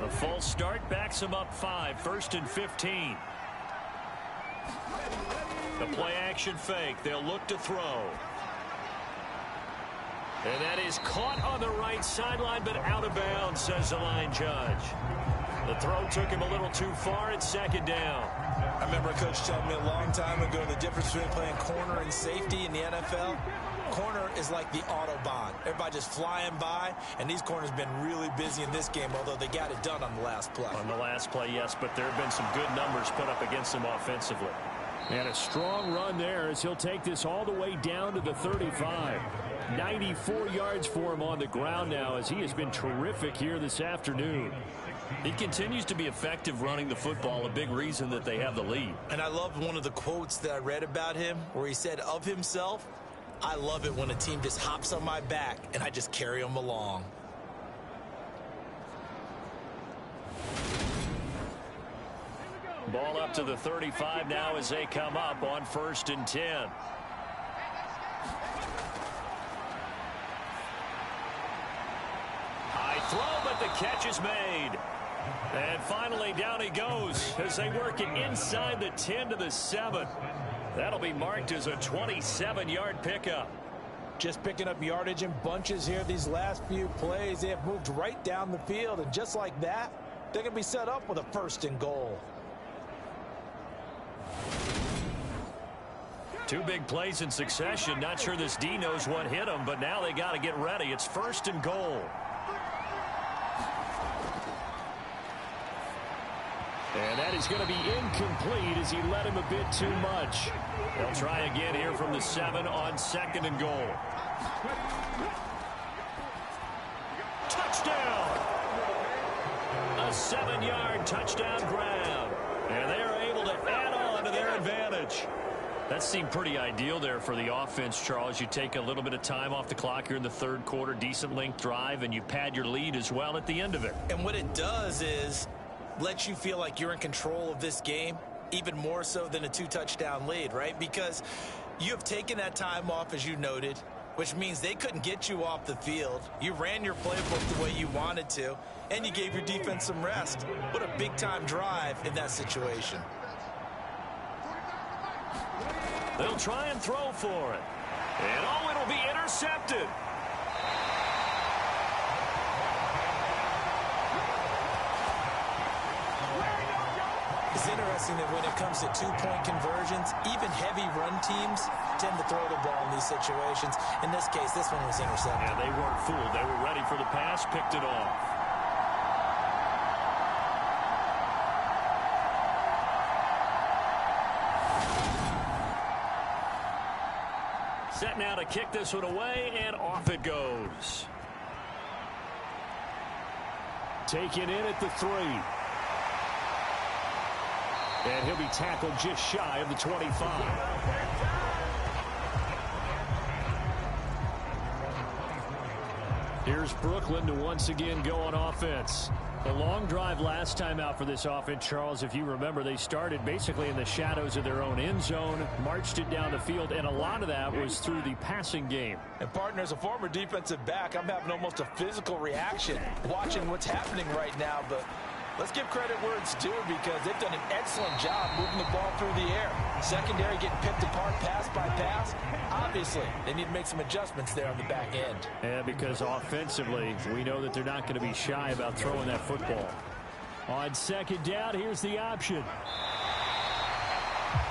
A false start backs him up 5. 1st and 15. The play action fake. They'll look to throw. And that is caught on the right sideline, but out of bounds, says the line judge. The throw took him a little too far. It's 2nd down. I remember a coach telling me a long time ago the difference between playing corner and safety in the NFL. Corner is like the Autobahn. Everybody just flying by, and these corners have been really busy in this game, although they got it done on the last play. On the last play, yes, but there have been some good numbers put up against them offensively. And a strong run there as he'll take this all the way down to the 35. 94 yards for him on the ground now as he has been terrific here this afternoon. He continues to be effective running the football, a big reason that they have the lead. And I loved one of the quotes that I read about him where he said of himself, "I love it when a team just hops on my back and I just carry them along." Ball up to the 35 now as they come up on 1st and 10. High throw, but the catch is made. And finally down he goes as they work it inside the 10 to the 7. That'll be marked as a 27-yard pickup. Just picking up yardage in bunches here these last few plays. They have moved right down the field, and just like that, they're going to be set up with a 1st and goal. 2 big plays in succession. Not sure this D knows what hit him, but now they got to get ready. It's 1st and goal. And that is going to be incomplete as he led him a bit too much. They'll try again here from the 7 on 2nd and goal. Touchdown! A 7-yard touchdown grab. And they are able to add on to their advantage. That seemed pretty ideal there for the offense, Charles. You take a little bit of time off the clock here in the third quarter, decent length drive, and you pad your lead as well at the end of it. And what it does is let you feel like you're in control of this game, even more so than a 2-touchdown lead, right? Because you have taken that time off, as you noted, which means they couldn't get you off the field. You ran your playbook the way you wanted to, and you gave your defense some rest. What a big-time drive in that situation. They'll try and throw for it. And oh, it'll be intercepted. It's interesting that when it comes to two-point conversions, even heavy run teams tend to throw the ball in these situations. In this case, this one was intercepted. Yeah, they weren't fooled. They were ready for the pass, picked it off. Set now to kick this one away, and off it goes. Taken in at the 3. And he'll be tackled just shy of the 25. Here's Brooklyn to once again go on offense. A long drive last time out for this offense, Charles. If you remember, they started basically in the shadows of their own end zone, marched it down the field, and a lot of that was through the passing game. And, partner, as a former defensive back, I'm having almost a physical reaction watching what's happening right now, but let's give credit where it's due because they've done an excellent job moving the ball through the air. Secondary getting picked apart pass by pass. Obviously, they need to make some adjustments there on the back end. Yeah, because offensively, we know that they're not going to be shy about throwing that football. On second down, here's the option.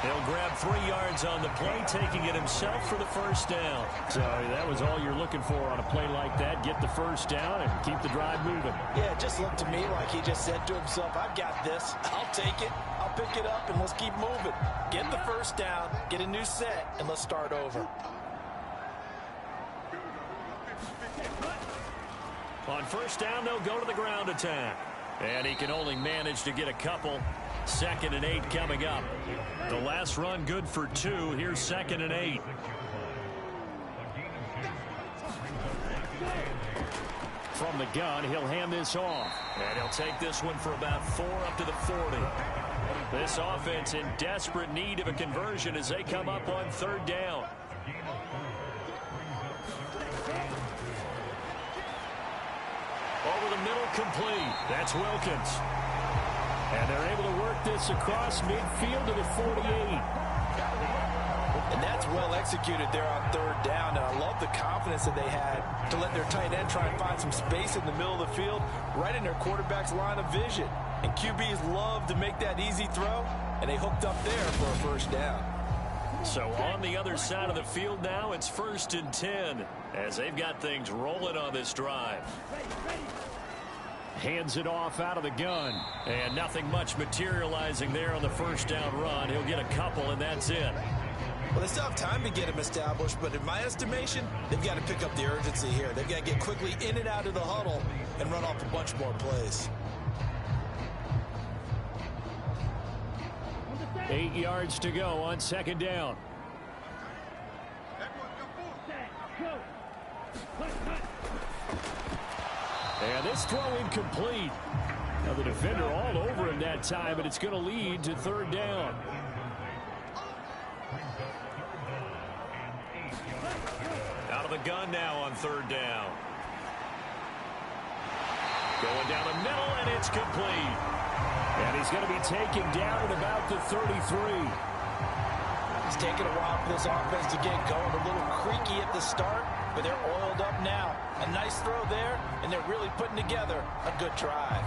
He'll grab 3 yards on the play, taking it himself for the first down. So that was all you're looking for on a play like that. Get the first down and keep the drive moving. Yeah, it just looked to me like he just said to himself, I've got this. I'll take it. I'll pick it up, and let's keep moving. Get the first down, get a new set, and let's start over. On first down, they'll go to the ground attack. And he can only manage to get a couple. 2nd and 8 coming up. The last run good for 2. Here's 2nd and 8. From the gun, he'll hand this off. And he'll take this one for about 4 up to the 40. This offense in desperate need of a conversion as they come up on 3rd down. Over the middle, complete. That's Wilkins. And they're able to work this across midfield to the 48. And that's well executed there on 3rd down. And I love the confidence that they had to let their tight end try and find some space in the middle of the field, right in their quarterback's line of vision. And QBs love to make that easy throw, and they hooked up there for a first down. So on the other side of the field now, it's 1st and 10 as they've got things rolling on this drive. Hands it off out of the gun. And nothing much materializing there on the first down run. He'll get a couple, and that's it. Well, they still have time to get him established, but in my estimation, they've got to pick up the urgency here. They've got to get quickly in and out of the huddle and run off a bunch more plays. 8 yards to go on 2nd down. And this throw incomplete. Now the defender all over him that time, but it's going to lead to 3rd down. Out of the gun now on 3rd down. Going down the middle, and it's complete. And he's going to be taken down at about the 33. It's taken a while for this offense to get going. A little creaky at the start, but they're oiled up now. A nice throw there, and they're really putting together a good drive.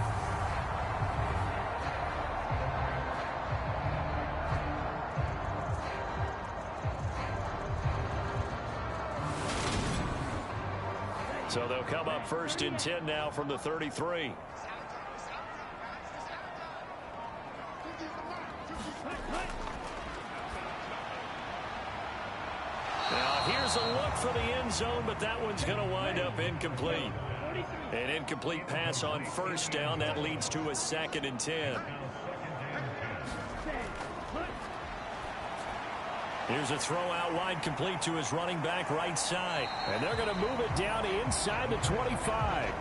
So they'll come up 1st and 10 now from the 33. Now here's a look for the end zone, but that one's going to wind up incomplete. An incomplete pass on 1st down. That leads to a 2nd and 10. Here's a throw out wide, complete to his running back right side. And they're going to move it down inside the 25.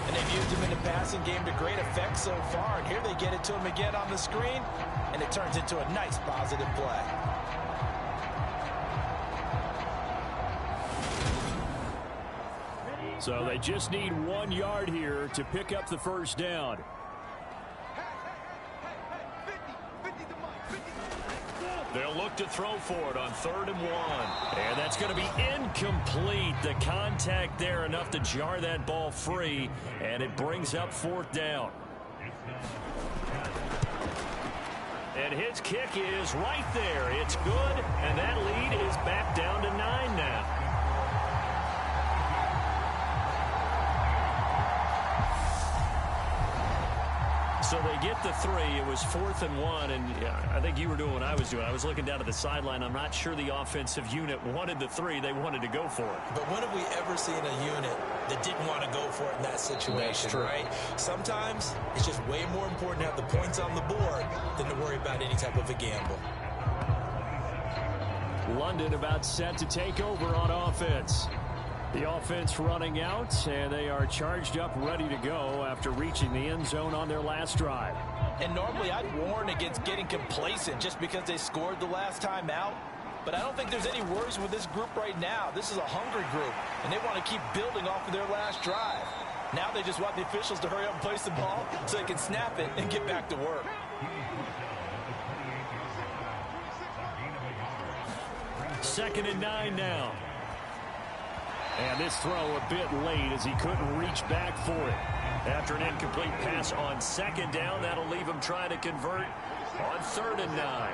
And they've used him in the passing game to great effect so far. And here they get it to him again on the screen, and it turns into a nice positive play. So they just need 1 yard here to pick up the first down. They'll look to throw for it on 3rd and 1. And that's going to be incomplete. The contact there enough to jar that ball free, and it brings up 4th down. And his kick is right there. It's good, and that lead is back down to 9 now. So they get the 3. It was 4th and 1, and I think you were doing what I was doing. I was looking down at the sideline. I'm not sure the offensive unit wanted the 3. They wanted to go for it. But when have we ever seen a unit that didn't want to go for it in that situation, right? Sometimes it's just way more important to have the points on the board than to worry about any type of a gamble. London about set to take over on offense. The offense running out, and they are charged up, ready to go after reaching the end zone on their last drive. And normally I'd warn against getting complacent just because they scored the last time out. But I don't think there's any worries with this group right now. This is a hungry group, and they want to keep building off of their last drive. Now they just want the officials to hurry up and place the ball so they can snap it and get back to work. Second and 9 now. And this throw a bit late as he couldn't reach back for it. After an incomplete pass on 2nd down, that'll leave him trying to convert on 3rd and 9.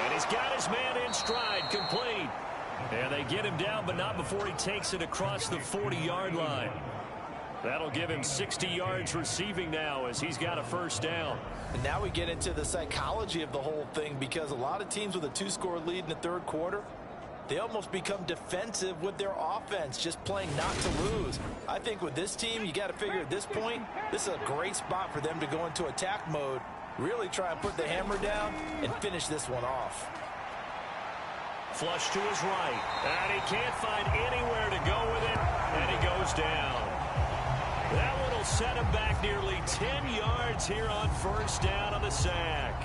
And he's got his man in stride, complete. And they get him down, but not before he takes it across the 40-yard line. That'll give him 60 yards receiving now as he's got a 1st down. And now we get into the psychology of the whole thing, because a lot of teams with a 2-score lead in the 3rd quarter, they almost become defensive with their offense, just playing not to lose. I think with this team, you got to figure at this point, this is a great spot for them to go into attack mode, really try and put the hammer down and finish this one off. Flush to his right, and he can't find anywhere to go with it, and he goes down. That one will set him back nearly 10 yards here on 1st down on the sack.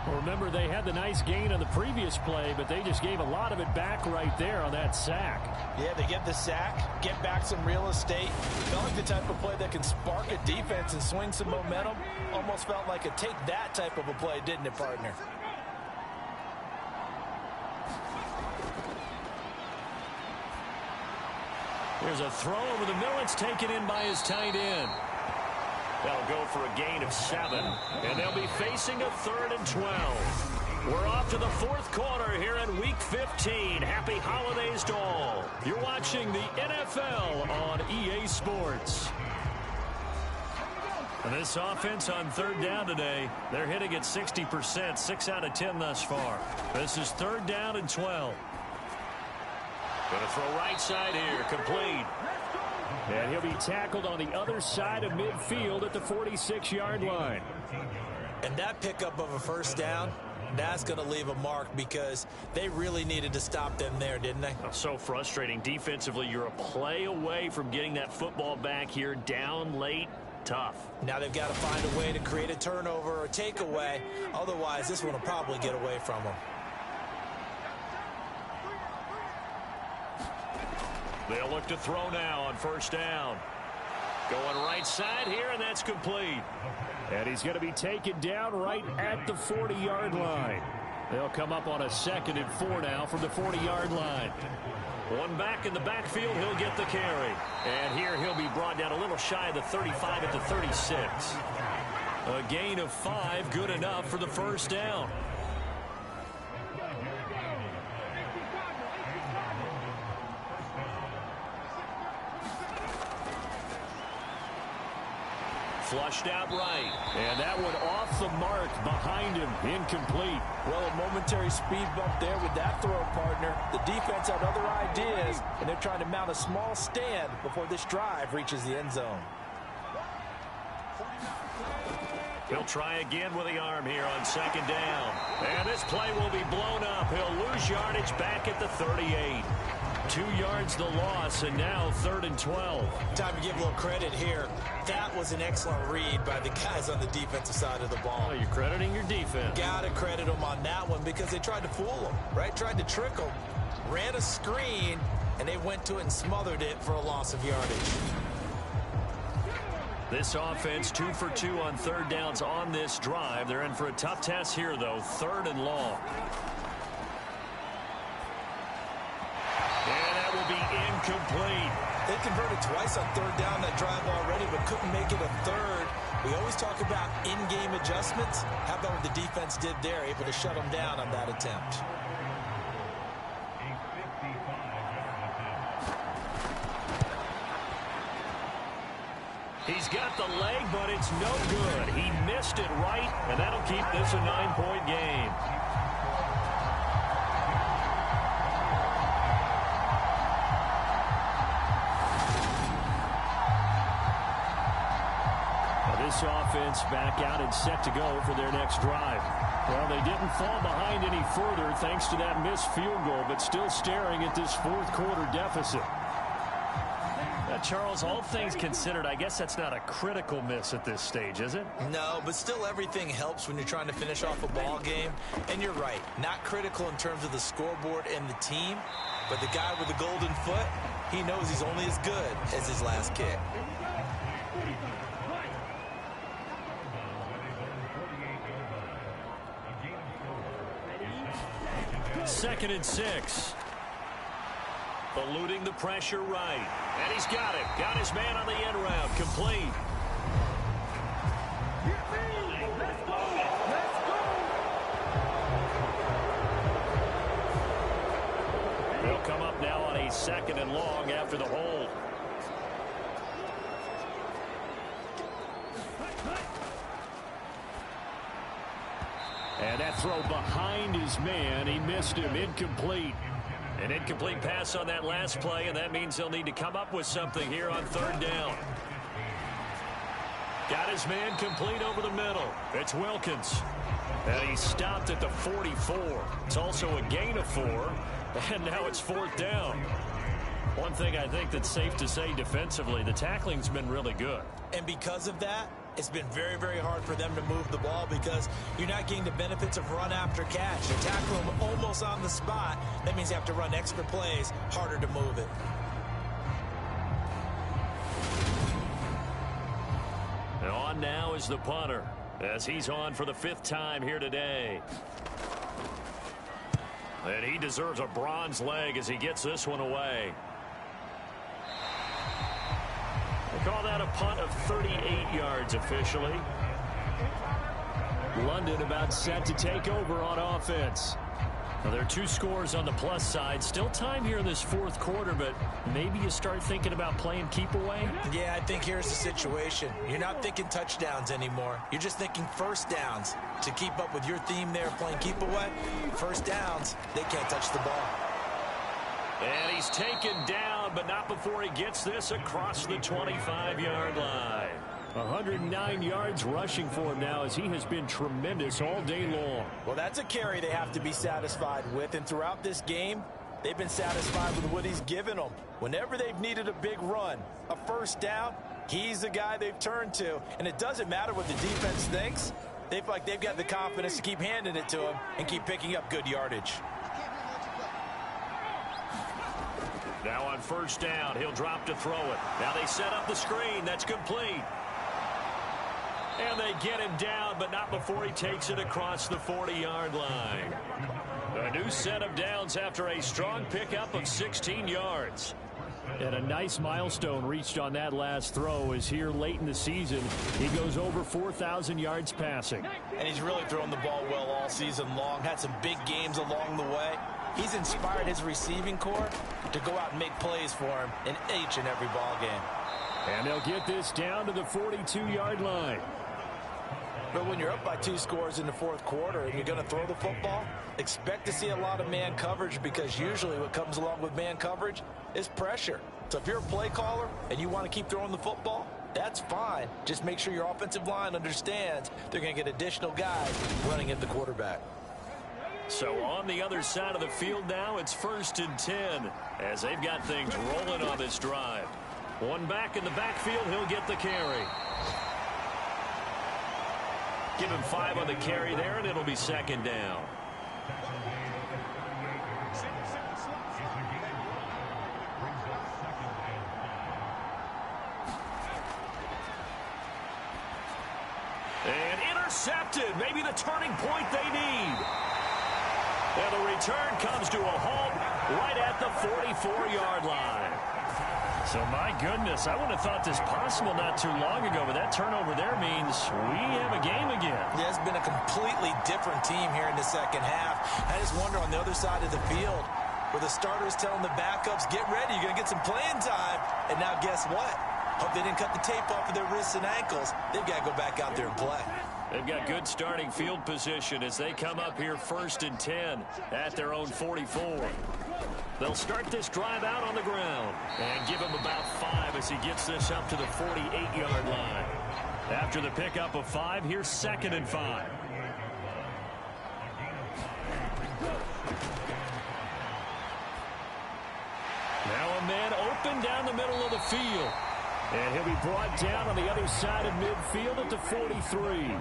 Well, remember, they had the nice gain on the previous play, but they just gave a lot of it back right there on that sack. Yeah, they get the sack, get back some real estate. Felt like the type of play that can spark a defense and swing some momentum. Almost felt like a take that type of a play, didn't it, partner? There's a throw over the middle. It's taken in by his tight end. They'll go for a gain of 7, and they'll be facing a 3rd and 12. We're off to the 4th quarter here in Week 15. Happy holidays to all. You're watching the NFL on EA Sports. And this offense on 3rd down today, they're hitting at 60%, 6 out of 10 thus far. This is 3rd down and 12. Going to throw right side here, complete. And he'll be tackled on the other side of midfield at the 46-yard line. And that pickup of a 1st down, that's going to leave a mark, because they really needed to stop them there, didn't they? So frustrating. Defensively, you're a play away from getting that football back here, down late. Tough. Now they've got to find a way to create a turnover or takeaway. Otherwise, this one will probably get away from them. They'll look to throw now on 1st down. Going right side here, and that's complete. And he's going to be taken down right at the 40-yard line. They'll come up on a 2nd and 4 now from the 40-yard line. One back in the backfield, he'll get the carry. And here he'll be brought down a little shy of the 35 at the 36. A gain of 5, good enough for the 1st down. Flushed out right. And that one off the mark behind him, incomplete. Well, a momentary speed bump there with that throw, partner. The defense had other ideas, and they're trying to mount a small stand before this drive reaches the end zone. He'll try again with the arm here on 2nd down. And this play will be blown up. He'll lose yardage back at the 38. 2 yards the loss, and now 3rd and 12. Time to give a little credit here. That was an excellent read by the guys on the defensive side of the ball. Oh, you're crediting your defense. Got to credit them on that one, because they tried to fool them, right? Tried to trick them. Ran a screen, and they went to it and smothered it for a loss of yardage. This offense 2 for 2 on third downs on this drive. They're in for a tough test here, though. 3rd and long. And that will be incomplete. They converted twice on 3rd down that drive already, but couldn't make it a 3rd. We always talk about in-game adjustments. How about what the defense did there, able to shut them down on that attempt? He's got the leg, but it's no good. He missed it right, and that'll keep this a 9-point game. This offense back out and set to go for their next drive. Well, they didn't fall behind any further thanks to that missed field goal, but still staring at this 4th quarter deficit. Charles, all things considered, I guess that's not a critical miss at this stage, is it? No, but still everything helps when you're trying to finish off a ball game. And you're right, not critical in terms of the scoreboard and the team, but the guy with the golden foot, he knows he's only as good as his last kick. Second and 6. Eluding the pressure right. And he's got it. Got his man on the end route. Complete. Let's go. Let's go. They'll come up now on a 2nd and long after the hold. And that throw behind his man. He missed him. Incomplete. An incomplete pass on that last play, and that means they'll need to come up with something here on 3rd down. Got his man complete over the middle. It's Wilkins. And he stopped at the 44. It's also a gain of 4, and now it's 4th down. One thing I think that's safe to say defensively, the tackling's been really good. And because of that, it's been very, very hard for them to move the ball because you're not getting the benefits of run after catch. You're tackling them almost on the spot. That means you have to run extra plays, harder to move it. And on now is the punter as he's on for the 5th time here today. And he deserves a bronze leg as he gets this one away. They call that a punt of 38 yards officially. London about set to take over on offense. Now, there are 2 scores on the plus side. Still time here in this 4th quarter, but maybe you start thinking about playing keep away? Yeah, I think here's the situation. You're not thinking touchdowns anymore. You're just thinking 1st downs. To keep up with your theme there, playing keep away, 1st downs, they can't touch the ball. And he's taken down, but not before he gets this across the 25-yard line. 109 yards rushing for him now as he has been tremendous all day long. Well, that's a carry they have to be satisfied with, and throughout this game, they've been satisfied with what he's given them. Whenever they've needed a big run, a 1st down, he's the guy they've turned to, and it doesn't matter what the defense thinks. They feel like they've got the confidence to keep handing it to him and keep picking up good yardage. Now on 1st down, he'll drop to throw it. Now they set up the screen. That's complete. And they get him down, but not before he takes it across the 40-yard line. A new set of downs after a strong pickup of 16 yards. And a nice milestone reached on that last throw is here late in the season. He goes over 4,000 yards passing. And he's really thrown the ball well all season long. Had some big games along the way. He's inspired his receiving corps to go out and make plays for him in each and every ball game. And they'll get this down to the 42-yard line. But when you're up by 2 scores in the 4th quarter and you're going to throw the football, expect to see a lot of man coverage because usually what comes along with man coverage is pressure. So if you're a play caller and you want to keep throwing the football, that's fine. Just make sure your offensive line understands they're going to get additional guys running at the quarterback. So on the other side of the field now, it's 1st and 10 as they've got things rolling on this drive. One back in the backfield, he'll get the carry. Give him 5 on the carry there, and it'll be 2nd down. intercepted. Maybe the turning point they need. And the return comes to a halt right at the 44-yard line. So, my goodness, I wouldn't have thought this possible not too long ago, but that turnover there means we have a game again. Yeah, it's been a completely different team here in the second half. I just wonder on the other side of the field where the starters telling the backups, get ready, you're going to get some playing time. And now guess what? Hope they didn't cut the tape off of their wrists and ankles. They've got to go back out there and play. They've got good starting field position as they come up here 1st and 10 at their own 44. They'll start this drive out on the ground and give him about 5 as he gets this up to the 48-yard line. After the pickup of 5, here's 2nd and 5. Now a man open down the middle of the field. And he'll be brought down on the other side of midfield at the 43.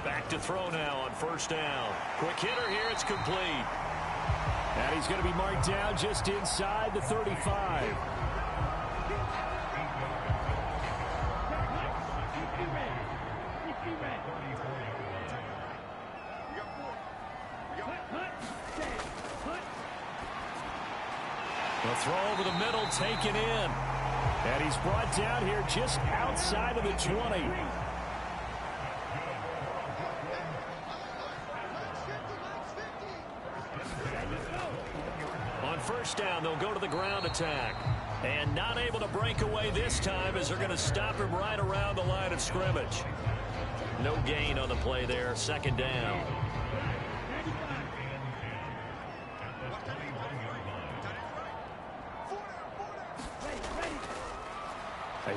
Back to throw now on 1st down. Quick hitter here, it's complete. And he's going to be marked down just inside the 35. The throw over the middle taken in. And he's brought down here just outside of the 20. On 1st down, they'll go to the ground attack. And not able to break away this time as they're going to stop him right around the line of scrimmage. No gain on the play there, 2nd down.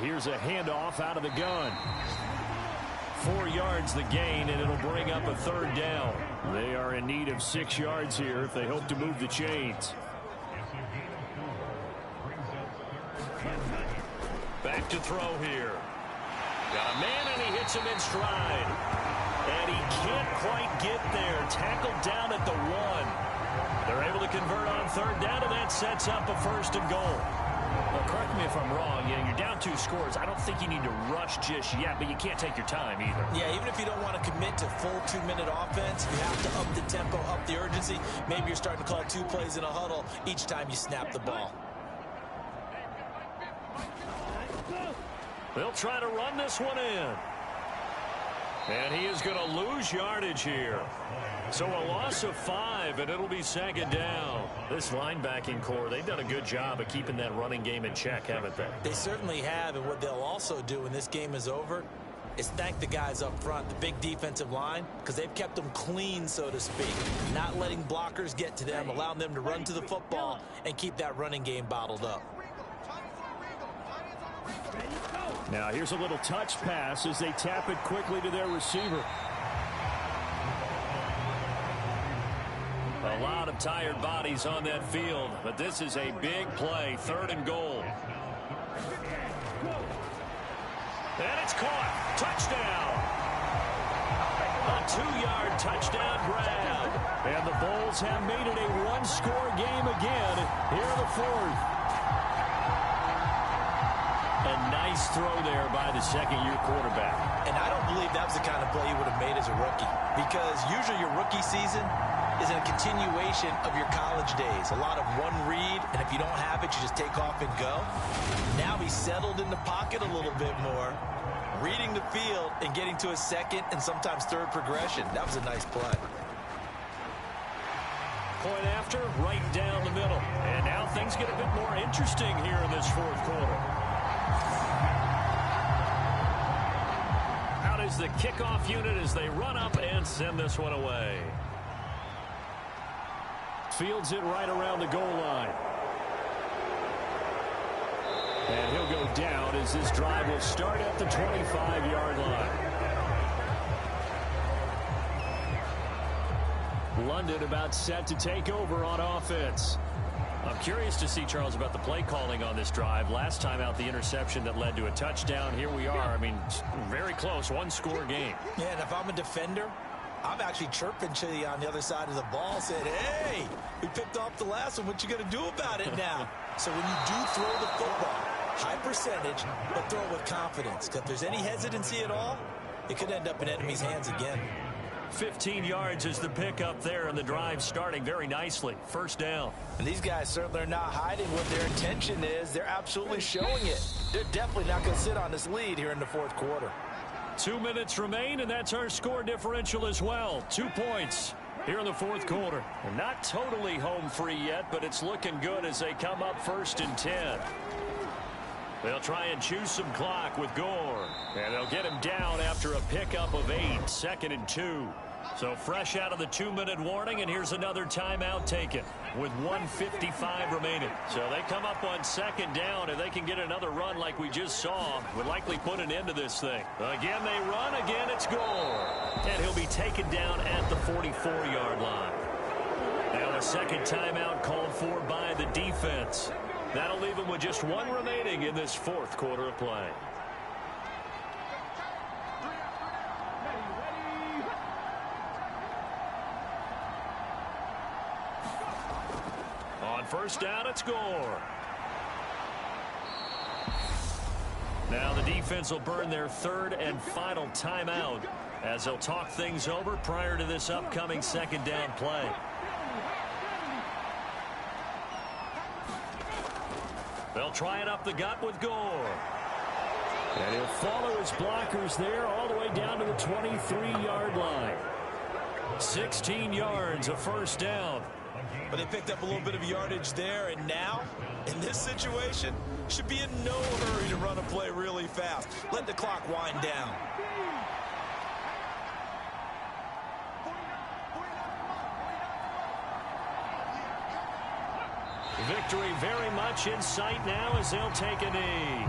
Here's a handoff out of the gun. 4 yards the gain, and it'll bring up a 3rd down. They are in need of 6 yards here if they hope to move the chains. Back to throw here. Got a man, and he hits him in stride. And he can't quite get there. Tackled down at the 1. They're able to convert on 3rd down, and that sets up a 1st and goal. Well, correct me if I'm wrong. Yeah, you're down 2 scores. I don't think you need to rush just yet, but you can't take your time either. Yeah, even if you don't want to commit to full 2-minute offense, you have to up the tempo, up the urgency. Maybe you're starting to call 2 plays in a huddle each time you snap the ball. They'll try to run this one in. And he is going to lose yardage here. So a loss of 5, and it'll be 2nd down. This linebacking core, they've done a good job of keeping that running game in check, haven't they? They certainly have, and what they'll also do when this game is over is thank the guys up front, the big defensive line, because they've kept them clean, so to speak. Not letting blockers get to them, allowing them to run to the football and keep that running game bottled up. Now here's a little touch pass as they tap it quickly to their receiver. A lot of tired bodies on that field, but this is a big play, 3rd and goal. And it's caught. Touchdown. A 2-yard touchdown grab. And the Bulls have made it a 1-score game again here in the 4th. A nice throw there by the 2nd-year quarterback. And I don't believe that was the kind of play he would have made as a rookie, because usually your rookie season is a continuation of your college days. A lot of one read, and if you don't have it, you just take off and go. Now he's settled in the pocket a little bit more, reading the field and getting to a 2nd and sometimes 3rd progression. That was a nice play. Point after, right down the middle. And now things get a bit more interesting here in this 4th quarter. Out is the kickoff unit as they run up and send this one away. Fields it right around the goal line. And he'll go down as this drive will start at the 25-yard line. London about set to take over on offense. I'm curious to see, Charles, about the play calling on this drive. Last time out, the interception that led to a touchdown. Here we are. I mean, very close, 1-score game. Yeah, and if I'm a defender, I'm actually chirping to you on the other side of the ball, saying, hey, we picked off the last one. What you going to do about it now? So when you do throw the football, High percentage, but throw it with confidence. If there's any hesitancy at all, it could end up in enemy's hands again. 15 yards is the pickup there, and the drive starting very nicely. First down. And these guys certainly are not hiding what their intention is. They're absolutely showing it. They're definitely not going to sit on this lead here in the fourth quarter. 2 minutes remain, and that's our score differential as well. 2 points here in the fourth quarter. They're not totally home free yet, but it's looking good as they come up 1st and 10. They'll try and choose some clock with Gore. And they'll get him down after a pickup of 8. 2nd and 2. So fresh out of the 2-minute warning, and here's another timeout taken with 1:55 remaining. So they come up on 2nd down, and they can get another run like we just saw. Would likely put an end to this thing. Again, they run. Again, it's Gore. And he'll be taken down at the 44-yard line. Now a second timeout called for by the defense. That'll leave them with just 1 remaining in this fourth quarter of play. On first down, it's Gore. Now the defense will burn their 3rd and final timeout as they'll talk things over prior to this upcoming 2nd down play. They'll try it up the gut with Gore. And he'll follow his blockers there all the way down to the 23-yard line. 16 yards, a first down. But they picked up a little bit of yardage there, and now, in this situation, should be in no hurry to run a play really fast. Let the clock wind down. Victory very much in sight now as they'll take a knee.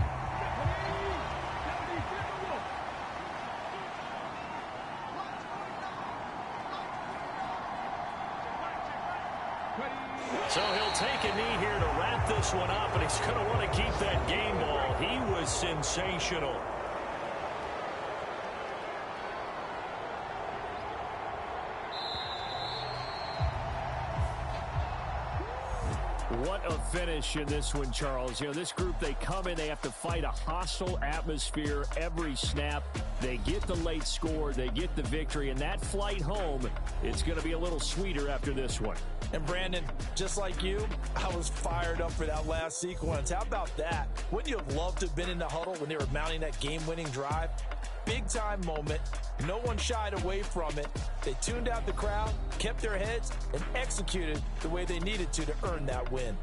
So he'll take a knee here to wrap this one up, and he's going to want to keep that game ball. He was sensational. What a finish in this one, Charles. You know, this group, they come in, they have to fight a hostile atmosphere every snap. They get the late score, they get the victory, and that flight home, it's going to be a little sweeter after this one. And Brandon, just like you, I was fired up for that last sequence. How about that? Wouldn't you have loved to have been in the huddle when they were mounting that game-winning drive? Big-time moment. No one shied away from it. They tuned out the crowd, kept their heads, and executed the way they needed to earn that win.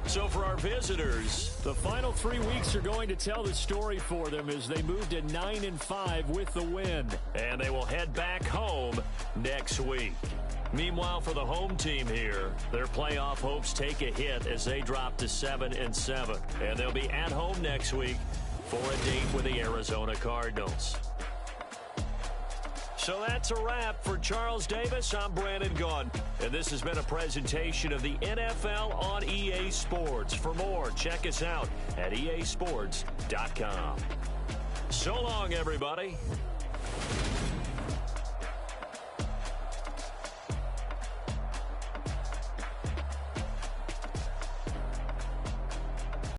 So for our visitors, the final 3 weeks are going to tell the story for them as they move to 9-5 with the win. And they will head back home next week. Meanwhile, for the home team here, their playoff hopes take a hit as they drop to 7-7. And they'll be at home next week for a date with the Arizona Cardinals. So that's a wrap for Charles Davis. I'm Brandon Gaudin, and this has been a presentation of the NFL on EA Sports. For more, check us out at easports.com. So long, everybody.